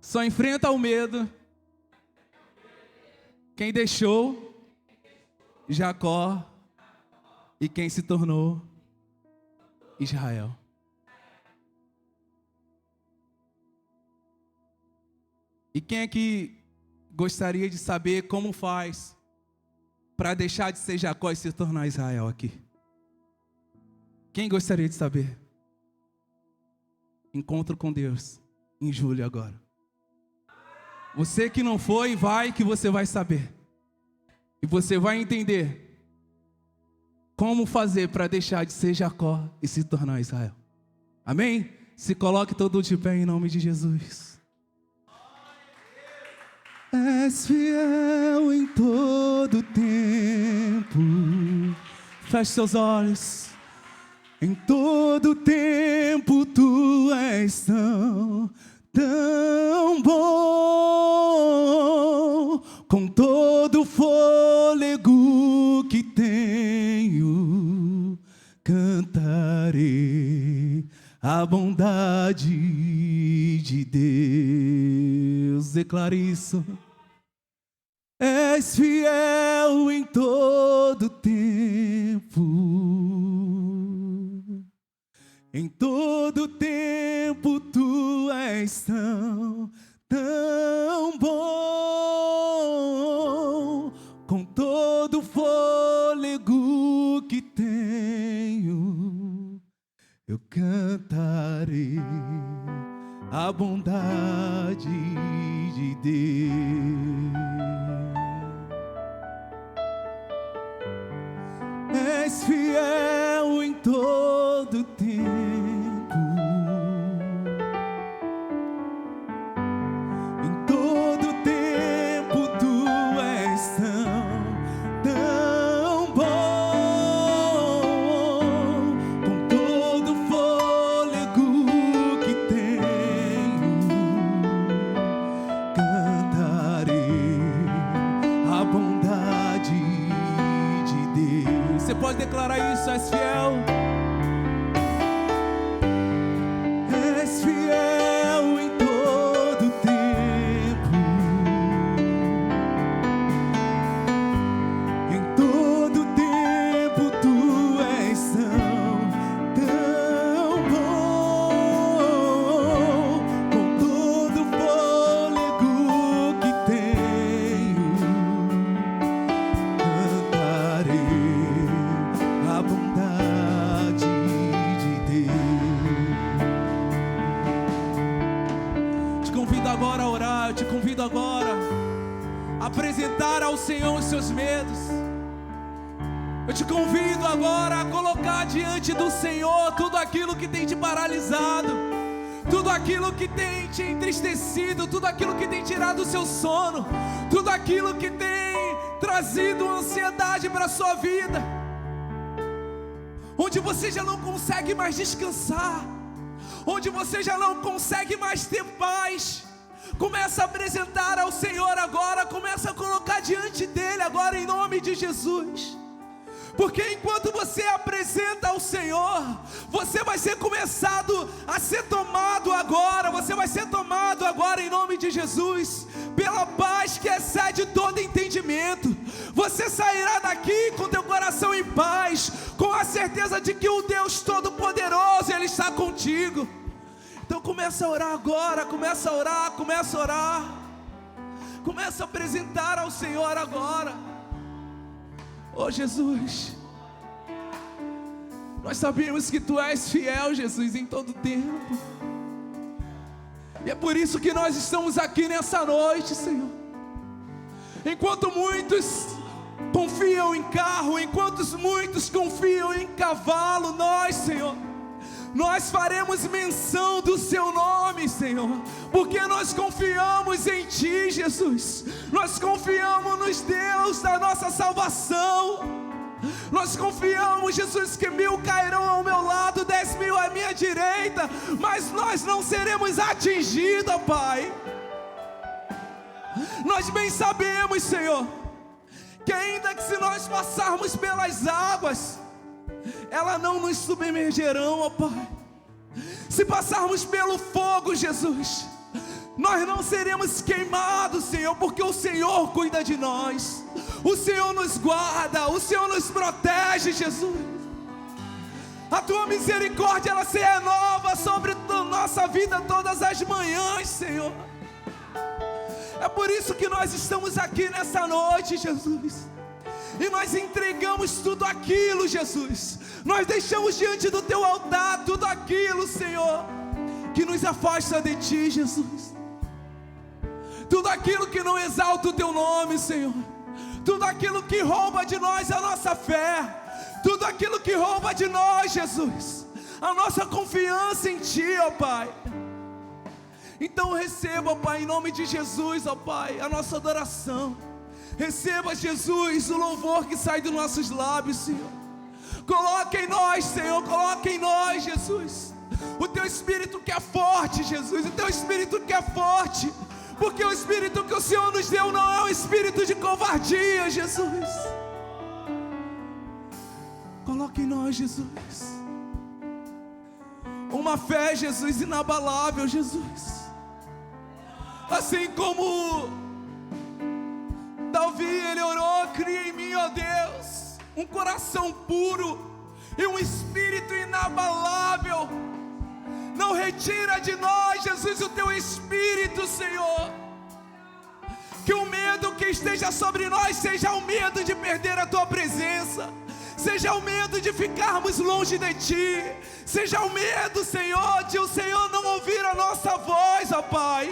A: Só enfrenta o medo quem deixou Jacó e quem se tornou Israel. E quem é que gostaria de saber como faz para deixar de ser Jacó e se tornar Israel aqui? Quem gostaria de saber? Encontro com Deus em julho agora. Você que não foi, vai que você vai saber. E você vai entender como fazer para deixar de ser Jacó e se tornar Israel. Amém? Se coloque todo de pé em nome de Jesus. És fiel em todo tempo. Feche seus olhos. Em todo tempo tu és tão bom. Com todo o fôlego que tenho, cantarei a bondade de Deus. Declare isso. És fiel em todo tempo. Em todo tempo tu és tão bom. Com todo o fôlego que tenho, eu cantarei a bondade de Deus. És fiel em todo tempo. Em todo tempo tu és tão bom. Com todo o fôlego que tenho, cantarei a bondade de Deus. Você pode declarar isso: és fiel. És fiel em todo tempo. Em todo tempo tu és tão bom. Com todo o fôlego que tenho, cantarei a bondade de Deus. Te convido agora a orar. Eu te convido agora a apresentar ao Senhor os seus medos. Eu te convido agora a colocar diante do Senhor tudo aquilo que tem te paralisado, tudo aquilo que tem te entristecido, tudo aquilo que tem tirado o seu sono, tudo aquilo que tem trazido ansiedade para a sua vida, onde você já não consegue mais descansar, onde você já não consegue mais ter paz. Começa a apresentar ao Senhor agora, começa a colocar diante dele agora em nome de Jesus. Porque enquanto você apresenta ao Senhor, você vai ser começado a ser tomado agora, você vai ser tomado agora em nome de Jesus, pela paz que excede todo entendimento. Você sairá daqui com teu coração em paz, com a certeza de que o Deus Todo-Poderoso, Ele está contigo. Então começa a orar agora, começa a orar, começa a orar. Começa a apresentar ao Senhor agora. Oh Jesus, Nós sabemos que Tu és fiel, Jesus, em todo tempo. E é por isso que nós estamos aqui nessa noite, Senhor. Enquanto muitos confiam em carro, enquanto muitos confiam em cavalo, nós, Senhor, nós faremos menção do Seu nome, Senhor, porque nós confiamos em Ti, Jesus. Nós confiamos nos Deus da nossa salvação. Nós confiamos, Jesus, que 1000 cairão ao meu lado, 10.000 à minha direita, mas nós não seremos atingidos, Pai. Nós bem sabemos, Senhor, que ainda que se nós passarmos pelas águas, elas não nos submergerão, ó Pai. Se passarmos pelo fogo, Jesus, nós não seremos queimados, Senhor, porque o Senhor cuida de nós. O Senhor nos guarda, o Senhor nos protege, Jesus. A Tua misericórdia, ela se renova sobre a nossa vida todas as manhãs, Senhor. É por isso que nós estamos aqui nessa noite, Jesus. E nós entregamos tudo aquilo, Jesus. Nós deixamos diante do Teu altar tudo aquilo, Senhor, que nos afasta de Ti, Jesus. Tudo aquilo que não exalta o Teu nome, Senhor. Tudo aquilo que rouba de nós a nossa fé. Tudo aquilo que rouba de nós, Jesus, a nossa confiança em Ti, ó Pai. Então receba, ó Pai, em nome de Jesus, ó Pai, a nossa adoração. Receba, Jesus, o louvor que sai dos nossos lábios, Senhor. Coloque em nós, Senhor, coloque em nós, Jesus, o Teu Espírito que é forte, Jesus, o Teu Espírito que é forte, porque o Espírito que o Senhor nos deu não é um espírito de covardia, Jesus. Coloque em nós, Jesus, uma fé, Jesus, inabalável, Jesus. Assim como Davi, ele orou: cria em mim, ó Deus, um coração puro e um espírito inabalável. Não retira de nós, Jesus, o Teu Espírito, Senhor. Que o medo que esteja sobre nós seja o medo de perder a Tua presença, seja o medo de ficarmos longe de Ti, seja o medo, Senhor, de o Senhor não ouvir a nossa voz, ó Pai.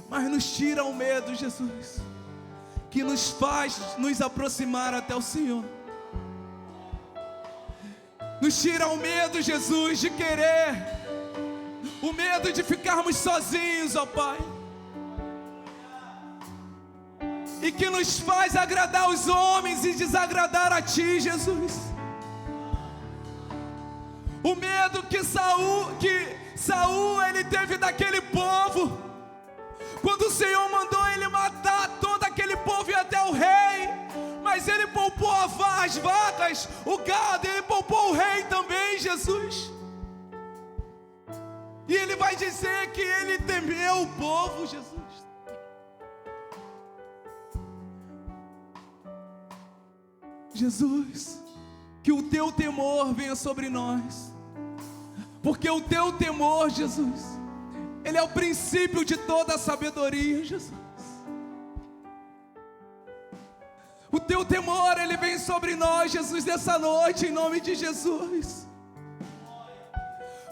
A: Mas nos tira o medo, Jesus, que nos faz nos aproximar até o Senhor. Nos tira o medo, Jesus, de querer, o medo de ficarmos sozinhos, ó Pai. E que nos faz agradar os homens e desagradar a Ti, Jesus. O medo que Saul ele teve daquele povo, quando o Senhor mandou ele matar todo aquele povo e até o rei, mas ele poupou as vacas, o gado, ele poupou o rei também, Jesus. E ele vai dizer que ele temeu o povo, Jesus. Jesus, que o Teu temor venha sobre nós, porque o Teu temor, Jesus, ele é o princípio de toda a sabedoria, Jesus. O Teu temor, ele vem sobre nós, Jesus, nessa noite, em nome de Jesus.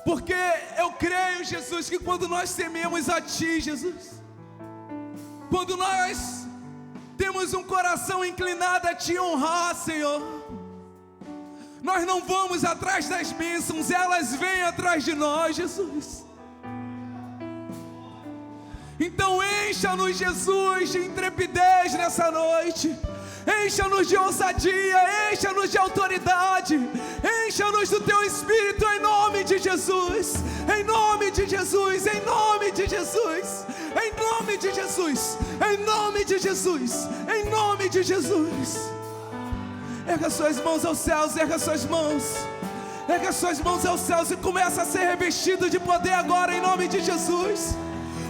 A: Porque eu creio, Jesus, que quando nós tememos a Ti, Jesus, quando nós temos um coração inclinado a Te honrar, Senhor, nós não vamos atrás das bênçãos, elas vêm atrás de nós, Jesus. Então encha-nos, Jesus, de intrepidez nessa noite. Encha-nos de ousadia, encha-nos de autoridade, encha-nos do Teu Espírito em nome de Jesus, em nome de Jesus, em nome de Jesus, em nome de Jesus, em nome de Jesus, em nome de Jesus. Erga suas mãos aos céus, erga suas mãos, erga suas mãos aos céus e começa a ser revestido de poder agora em nome de Jesus.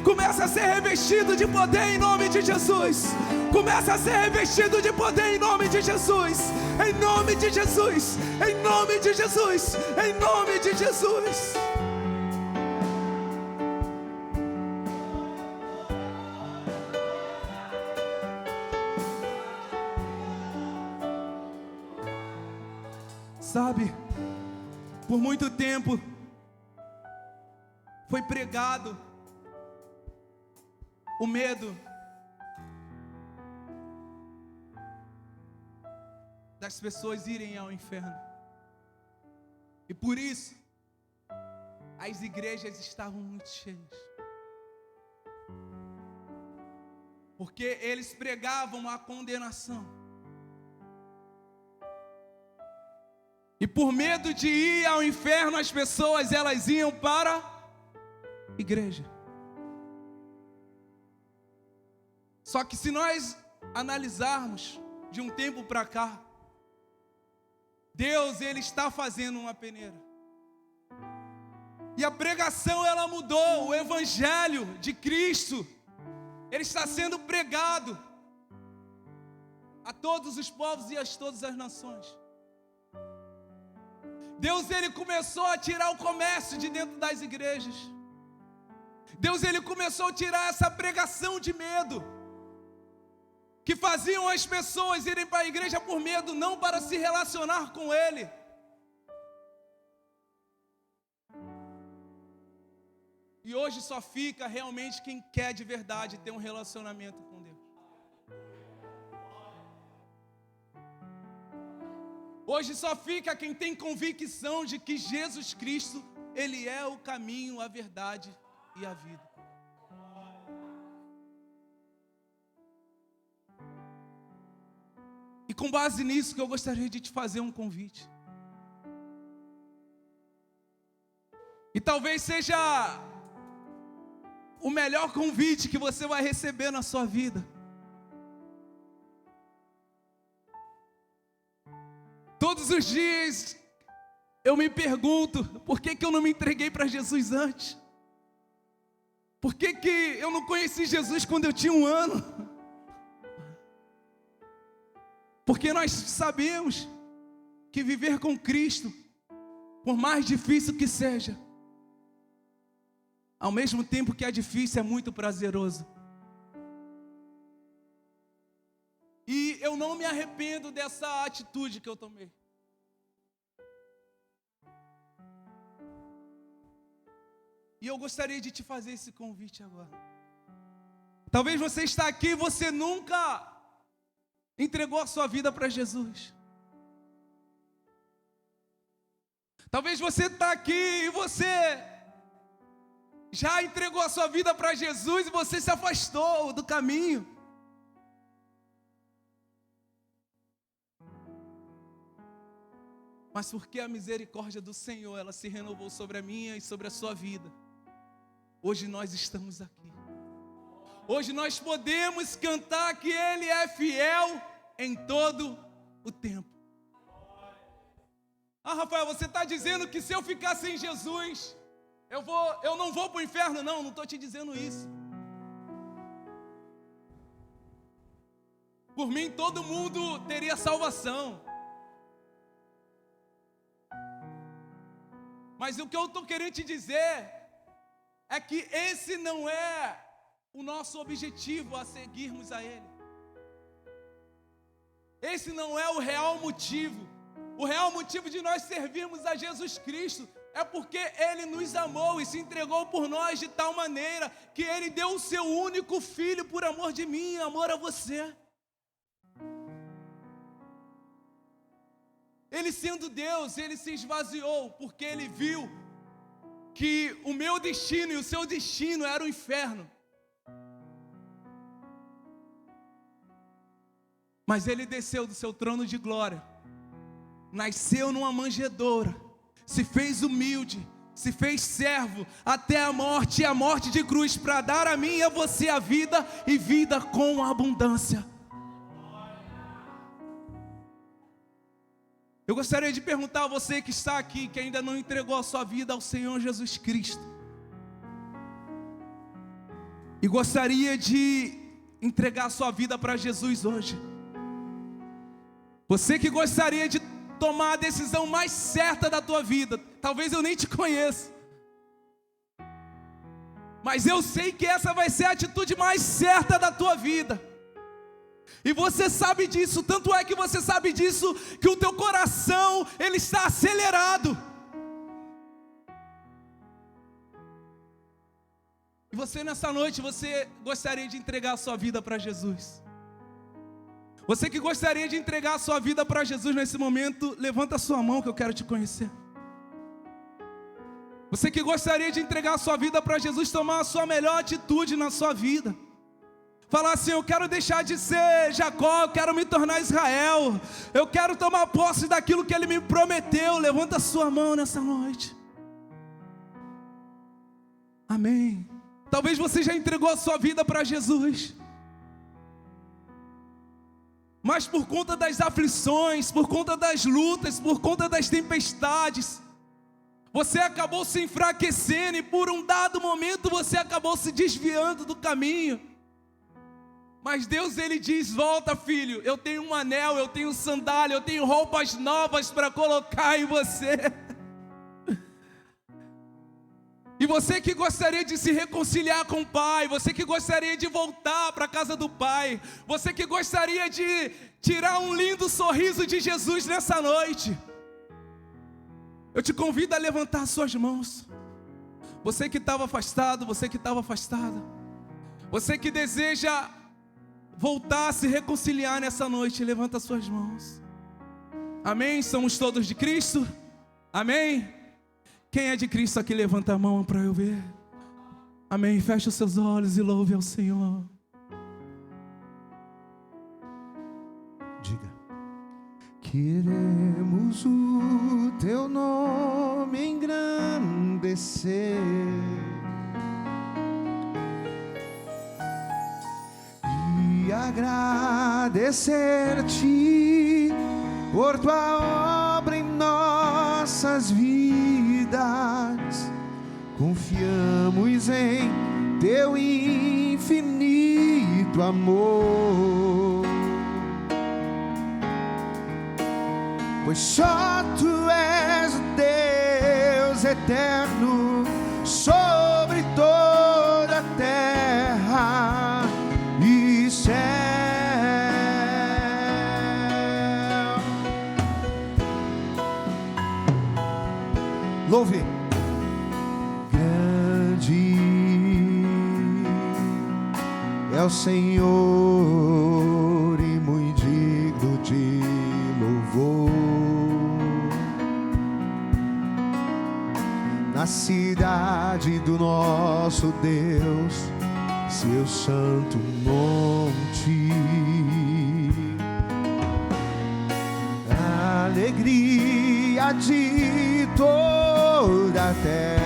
A: Começa a ser revestido de poder em nome de Jesus. Começa a ser revestido de poder em nome de Jesus. Em nome de Jesus. Em nome de Jesus. Em nome de Jesus. Sabe, por muito tempo foi pregado o medo das pessoas irem ao inferno. E por isso, as igrejas estavam muito cheias. Porque eles pregavam a condenação. E por medo de ir ao inferno, as pessoas elas iam para a igreja. Só que se nós analisarmos de um tempo para cá, Deus ele está fazendo uma peneira. E a pregação ela mudou, o evangelho de Cristo, ele está sendo pregado a todos os povos e a todas as nações. Deus ele começou a tirar o comércio de dentro das igrejas. Deus ele começou a tirar essa pregação de medo, que faziam as pessoas irem para a igreja por medo, não para se relacionar com Ele. E hoje só fica realmente quem quer de verdade ter um relacionamento com Deus. Hoje só fica quem tem convicção de que Jesus Cristo, Ele é o caminho, a verdade e a vida. E com base nisso que eu gostaria de te fazer um convite. E talvez seja o melhor convite que você vai receber na sua vida. Todos os dias eu me pergunto, por que eu não me entreguei para Jesus antes? Por que eu não conheci Jesus quando eu tinha 1 ano? Porque nós sabemos que viver com Cristo, por mais difícil que seja, ao mesmo tempo que é difícil, é muito prazeroso. E eu não me arrependo dessa atitude que eu tomei. E eu gostaria de te fazer esse convite agora. Talvez você está aqui e você nunca entregou a sua vida para Jesus. Talvez você está aqui e você já entregou a sua vida para Jesus e você se afastou do caminho. Mas porque a misericórdia do Senhor, ela se renovou sobre a minha e sobre a sua vida, hoje nós estamos aqui. Hoje nós podemos cantar que Ele é fiel em todo o tempo. Ah, Rafael, você está dizendo que se eu ficar sem Jesus, eu não vou para o inferno? Não estou te dizendo isso. Por mim, todo mundo teria salvação. Mas o que eu estou querendo te dizer é que esse não é o nosso objetivo a seguirmos a Ele. Esse não é o real motivo. O real motivo de nós servirmos a Jesus Cristo é porque Ele nos amou e se entregou por nós de tal maneira que Ele deu o seu único filho por amor de mim, amor a você. Ele sendo Deus, Ele se esvaziou porque Ele viu que o meu destino e o seu destino era o inferno. Mas Ele desceu do seu trono de glória, nasceu numa manjedoura, se fez humilde, se fez servo até a morte e a morte de cruz, para dar a mim e a você a vida e vida com abundância. Eu gostaria de perguntar a você que está aqui, que ainda não entregou a sua vida ao Senhor Jesus Cristo, e gostaria de entregar a sua vida para Jesus hoje. Você que gostaria de tomar a decisão mais certa da tua vida. Talvez eu nem te conheça, mas eu sei que essa vai ser a atitude mais certa da tua vida. E você sabe disso, tanto é que você sabe disso, que o teu coração, ele está acelerado. E você nessa noite, você gostaria de entregar a sua vida para Jesus. Você que gostaria de entregar a sua vida para Jesus nesse momento, levanta a sua mão que eu quero te conhecer. Você que gostaria de entregar a sua vida para Jesus, tomar a sua melhor atitude na sua vida. Falar assim: eu quero deixar de ser Jacó, eu quero me tornar Israel. Eu quero tomar posse daquilo que Ele me prometeu. Levanta a sua mão nessa noite. Amém. Talvez você já entregou a sua vida para Jesus, mas por conta das aflições, por conta das lutas, por conta das tempestades, você acabou se enfraquecendo e por um dado momento você acabou se desviando do caminho. Mas Deus, Ele diz: volta, filho, eu tenho um anel, eu tenho sandália, eu tenho roupas novas para colocar em você. E você que gostaria de se reconciliar com o Pai, você que gostaria de voltar para a casa do Pai, você que gostaria de tirar um lindo sorriso de Jesus nessa noite, eu te convido a levantar suas mãos. Você que estava afastado, você que estava afastada, você que deseja voltar a se reconciliar nessa noite, levanta suas mãos. Amém? Somos todos de Cristo? Amém? Quem é de Cristo aqui, levanta a mão para eu ver. Amém? Feche os seus olhos e louve ao Senhor.
B: Diga: queremos o teu nome engrandecer e agradecer-te por tua obra em nossas vidas. Confiamos em teu infinito amor, pois só tu és o Deus eterno sobre toda a terra e céu. Louve. Grande é o Senhor e muito digno de louvor. Na cidade do nosso Deus, seu santo monte, alegria de toda a terra.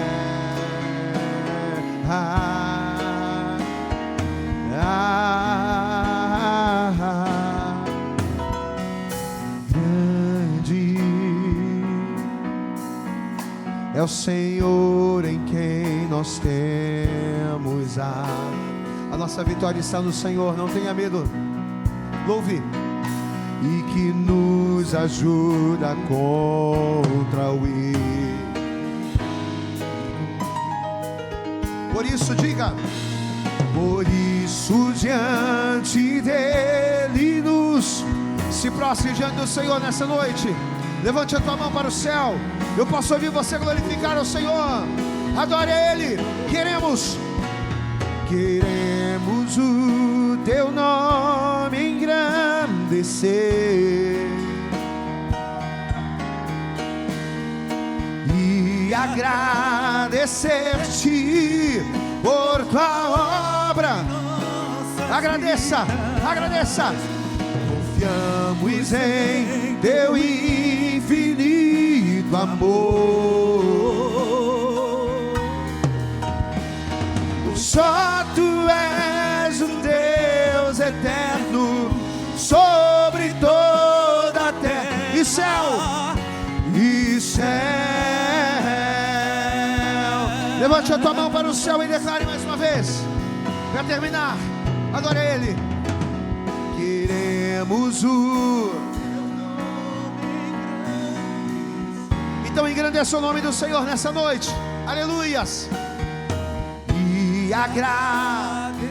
B: Grande é o Senhor em quem nós temos a nossa vitória está no Senhor, não tenha medo. Louve. E que nos ajuda contra o erro. Por isso diga: por isso diante dele se prostre diante do Senhor nessa noite. Levante a tua mão para o céu. Eu posso ouvir você glorificar ao Senhor. Adore a Ele. Queremos o teu nome engrandecer e agradecer-te por tua obra. Agradeça. Confiamos em teu infinito amor. Só tu és o Deus eterno sobre toda a terra e céu. Levante a tua mão para o céu e declare mais uma vez. Para terminar, adore Ele. Queremos o... Então engrandeça o nome do Senhor nessa noite. Aleluias. E agradecer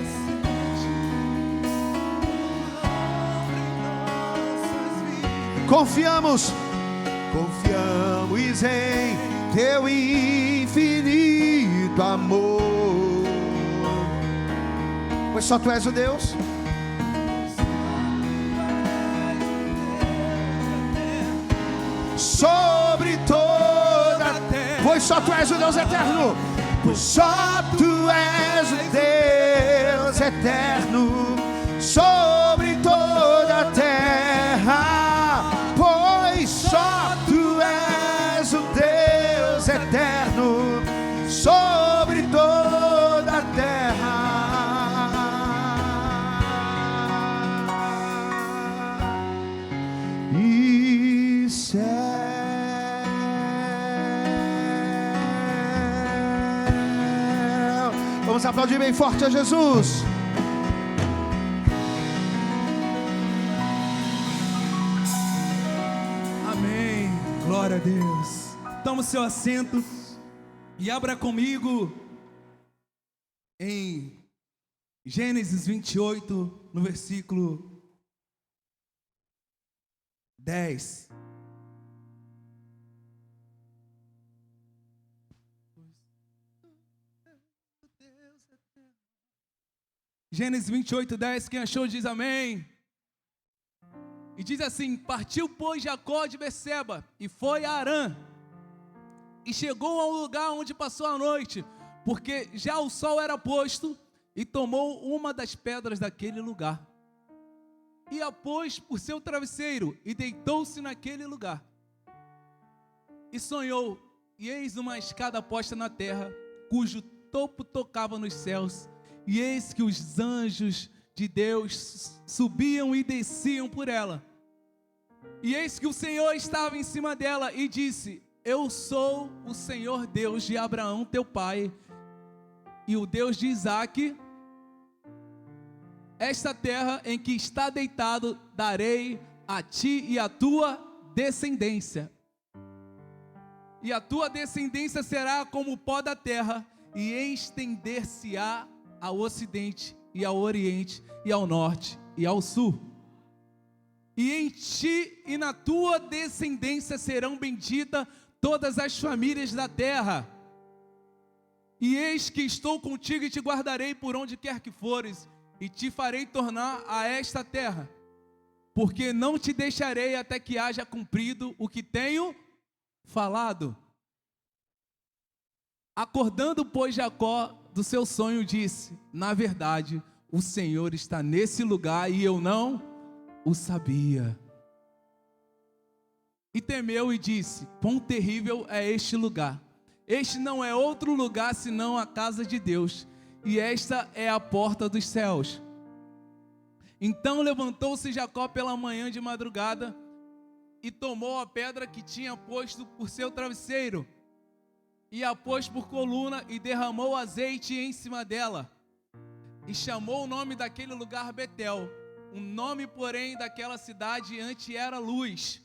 B: Confiamos em teu infinito amor, pois só tu és o Deus. Sobre toda a terra, pois só tu és o Deus eterno, pois só tu és o Deus eterno, sobre toda a terra, pois só tu és o Deus eterno, sobre toda a terra. E céu. Vamos aplaudir bem forte a Jesus.
A: Amém. Glória a Deus. Toma o seu assento e abra comigo em Gênesis 28, no versículo 10. Gênesis 28, 10, quem achou diz amém. E diz assim: partiu, pois, Jacó de Berseba, e foi a Harã, e chegou a um lugar onde passou a noite, porque já o sol era posto, e tomou uma das pedras daquele lugar, e a pôs por seu travesseiro, e deitou-se naquele lugar. E sonhou, e eis uma escada posta na terra, cujo topo tocava nos céus, e eis que os anjos de Deus subiam e desciam por ela. E eis que o Senhor estava em cima dela e disse: eu sou o Senhor Deus de Abraão teu pai, e o Deus de Isaque. Esta terra em que está deitado darei a ti e a tua descendência. E a tua descendência será como o pó da terra, e estender-se-á ao ocidente e ao oriente e ao norte e ao sul. E em ti e na tua descendência serão benditas todas as famílias da terra. E eis que estou contigo e te guardarei por onde quer que fores, e te farei tornar a esta terra, porque não te deixarei até que haja cumprido o que tenho falado. Acordando, pois, Jacó do seu sonho, disse: na verdade, o Senhor está nesse lugar e eu não o sabia. E temeu e disse: quão terrível é este lugar! Este não é outro lugar senão a casa de Deus, e esta é a porta dos céus. Então levantou-se Jacó pela manhã de madrugada, e tomou a pedra que tinha posto por seu travesseiro, e a pôs por coluna, e derramou azeite em cima dela, e chamou o nome daquele lugar Betel. O nome, porém, daquela cidade antes era Luz.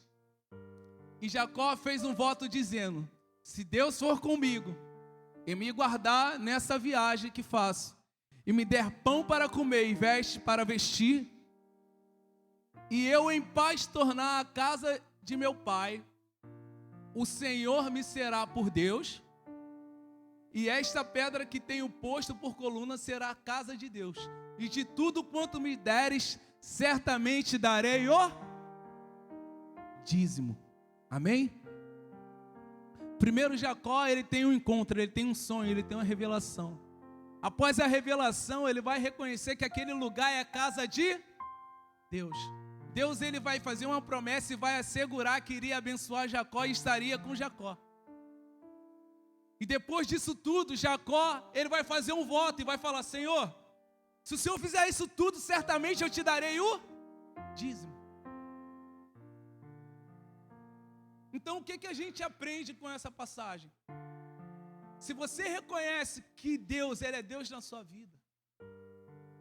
A: E Jacó fez um voto dizendo: se Deus for comigo, e me guardar nessa viagem que faço, e me der pão para comer e veste para vestir, e eu em paz tornar a casa de meu pai, o Senhor me será por Deus, e esta pedra que tenho posto por coluna será a casa de Deus, e de tudo quanto me deres, certamente darei o dízimo. Amém? Primeiro, Jacó, ele tem um encontro, ele tem um sonho, ele tem uma revelação. Após a revelação, ele vai reconhecer que aquele lugar é a casa de Deus. Deus, ele vai fazer uma promessa e vai assegurar que iria abençoar Jacó e estaria com Jacó. E depois disso tudo, Jacó, ele vai fazer um voto e vai falar: Senhor, se o Senhor fizer isso tudo, certamente eu te darei o dízimo. Então, o que a gente aprende com essa passagem? Se você reconhece que Deus, ele é Deus na sua vida,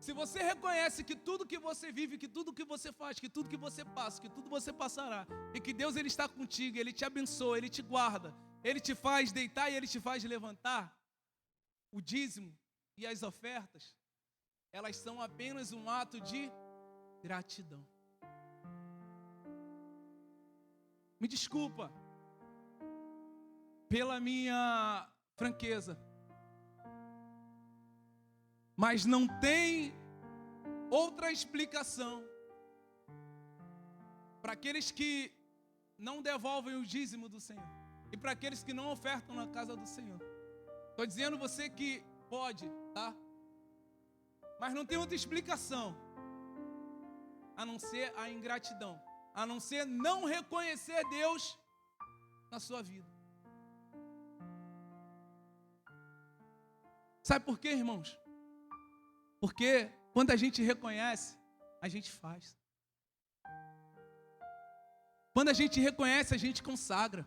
A: se você reconhece que tudo que você vive, que tudo que você faz, que tudo que você passa, que tudo você passará, e que Deus, ele está contigo, ele te abençoa, ele te guarda, ele te faz deitar e ele te faz levantar, o dízimo e as ofertas, elas são apenas um ato de gratidão. Me desculpa pela minha franqueza, mas não tem outra explicação para aqueles que não devolvem o dízimo do Senhor e para aqueles que não ofertam na casa do Senhor. Estou dizendo você que pode, tá? Mas não tem outra explicação a não ser a ingratidão, a não ser não reconhecer Deus na sua vida. Sabe por quê, irmãos? Porque quando a gente reconhece, a gente faz. Quando a gente reconhece, a gente consagra.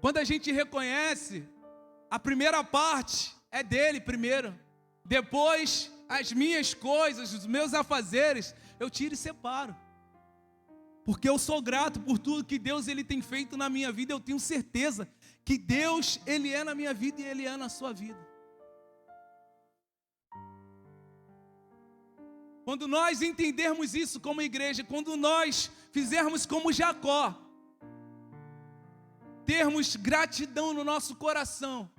A: Quando a gente reconhece, a primeira parte é dele primeiro. Depois, as minhas coisas, os meus afazeres, eu tiro e separo. Porque eu sou grato por tudo que Deus ele tem feito na minha vida. Eu tenho certeza que Deus ele é na minha vida e Ele é na sua vida. Quando nós entendermos isso como igreja, quando nós fizermos como Jacó, termos gratidão no nosso coração,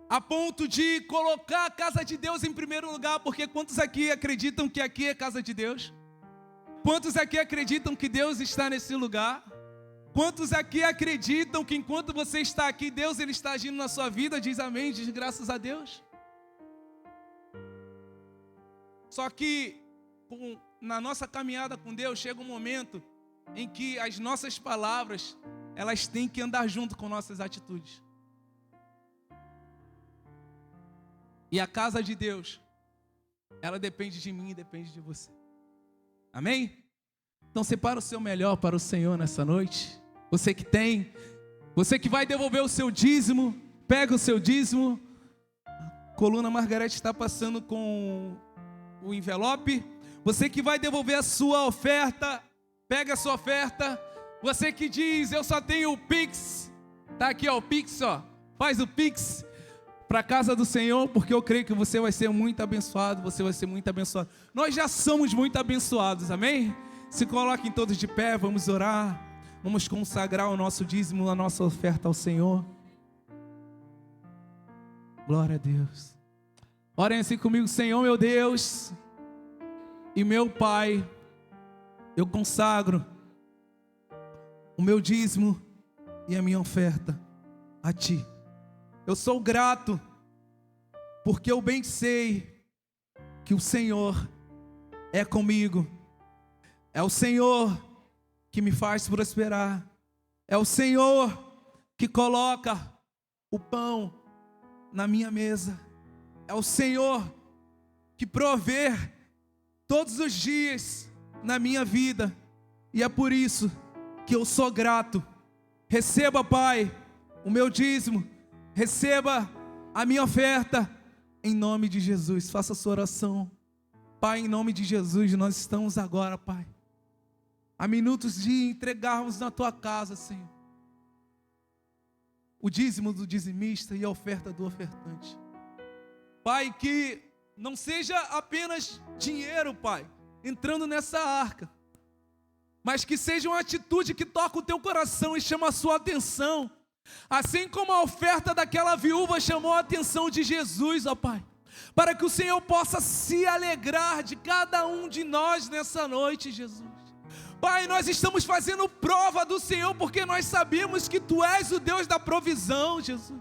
A: a ponto de colocar a casa de Deus em primeiro lugar, porque quantos aqui acreditam que aqui é casa de Deus? Quantos aqui acreditam que Deus está nesse lugar? Quantos aqui acreditam que enquanto você está aqui, Deus ele está agindo na sua vida? Diz amém, diz graças a Deus. Só que na nossa caminhada com Deus chega um momento em que as nossas palavras elas têm que andar junto com nossas atitudes. E a casa de Deus, ela depende de mim e depende de você. Amém? Então separa o seu melhor para o Senhor nessa noite. Você que tem, você que vai devolver o seu dízimo, pega o seu dízimo. A coluna Margarete está passando com o envelope. Você que vai devolver a sua oferta, pega a sua oferta. Você que diz, eu só tenho o Pix, tá aqui ó, o Pix ó, faz o Pix para a casa do Senhor, porque eu creio que você vai ser muito abençoado, você vai ser muito abençoado. Nós já somos muito abençoados, amém? Se coloquem todos de pé, vamos orar, vamos consagrar o nosso dízimo, a nossa oferta ao Senhor. Glória a Deus. Orem assim comigo, Senhor meu Deus e meu Pai, eu consagro o meu dízimo e a minha oferta a Ti. Eu sou grato, porque eu bem sei que o Senhor é comigo. É o Senhor que me faz prosperar. É o Senhor que coloca o pão na minha mesa. É o Senhor que provê todos os dias na minha vida. E é por isso que eu sou grato. Receba, Pai, o meu dízimo. Receba a minha oferta, em nome de Jesus. Faça a sua oração. Pai, em nome de Jesus, nós estamos agora, Pai, a minutos de entregarmos na Tua casa, Senhor, o dízimo do dizimista e a oferta do ofertante. Pai, que não seja apenas dinheiro, Pai, entrando nessa arca, mas que seja uma atitude que toca o Teu coração e chama a sua atenção. Assim como a oferta daquela viúva chamou a atenção de Jesus, ó Pai, para que o Senhor possa se alegrar de cada um de nós nessa noite, Jesus. Pai, nós estamos fazendo prova do Senhor, porque nós sabemos que Tu és o Deus da provisão, Jesus.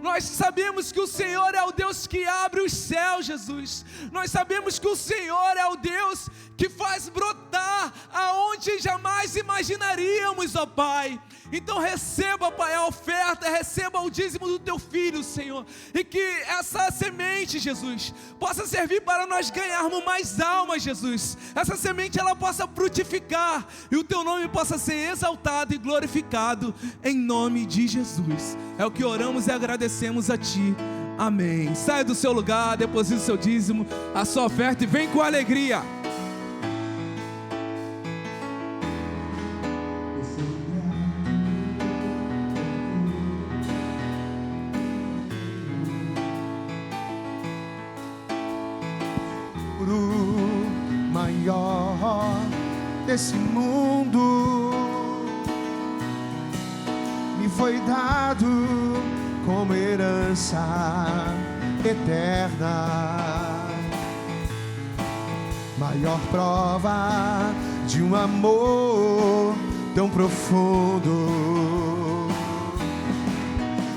A: Nós sabemos que o Senhor é o Deus que abre os céus, Jesus. Nós sabemos que o Senhor é o Deus que faz brotar aonde jamais imaginaríamos, ó Pai. Então receba, Pai, a oferta, receba o dízimo do Teu Filho, Senhor. E que essa semente, Jesus, possa servir para nós ganharmos mais almas, Jesus. Essa semente, ela possa frutificar e o Teu nome possa ser exaltado e glorificado em nome de Jesus. É o que oramos e agradecemos a Ti. Amém. Saia do seu lugar, deposite o seu dízimo, a sua oferta e vem com alegria.
B: maior desse mundo me foi dado como herança eterna. Maior prova de um amor tão profundo.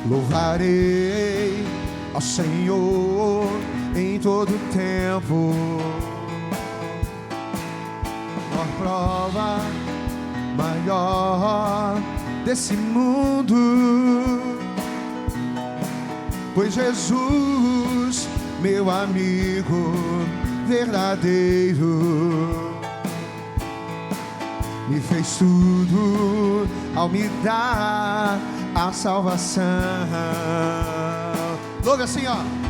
B: Louvarei ao Senhor em todo tempo. Maior prova, maior desse mundo, pois Jesus, meu amigo verdadeiro, me fez tudo ao me dar a salvação. Louve assim, ó.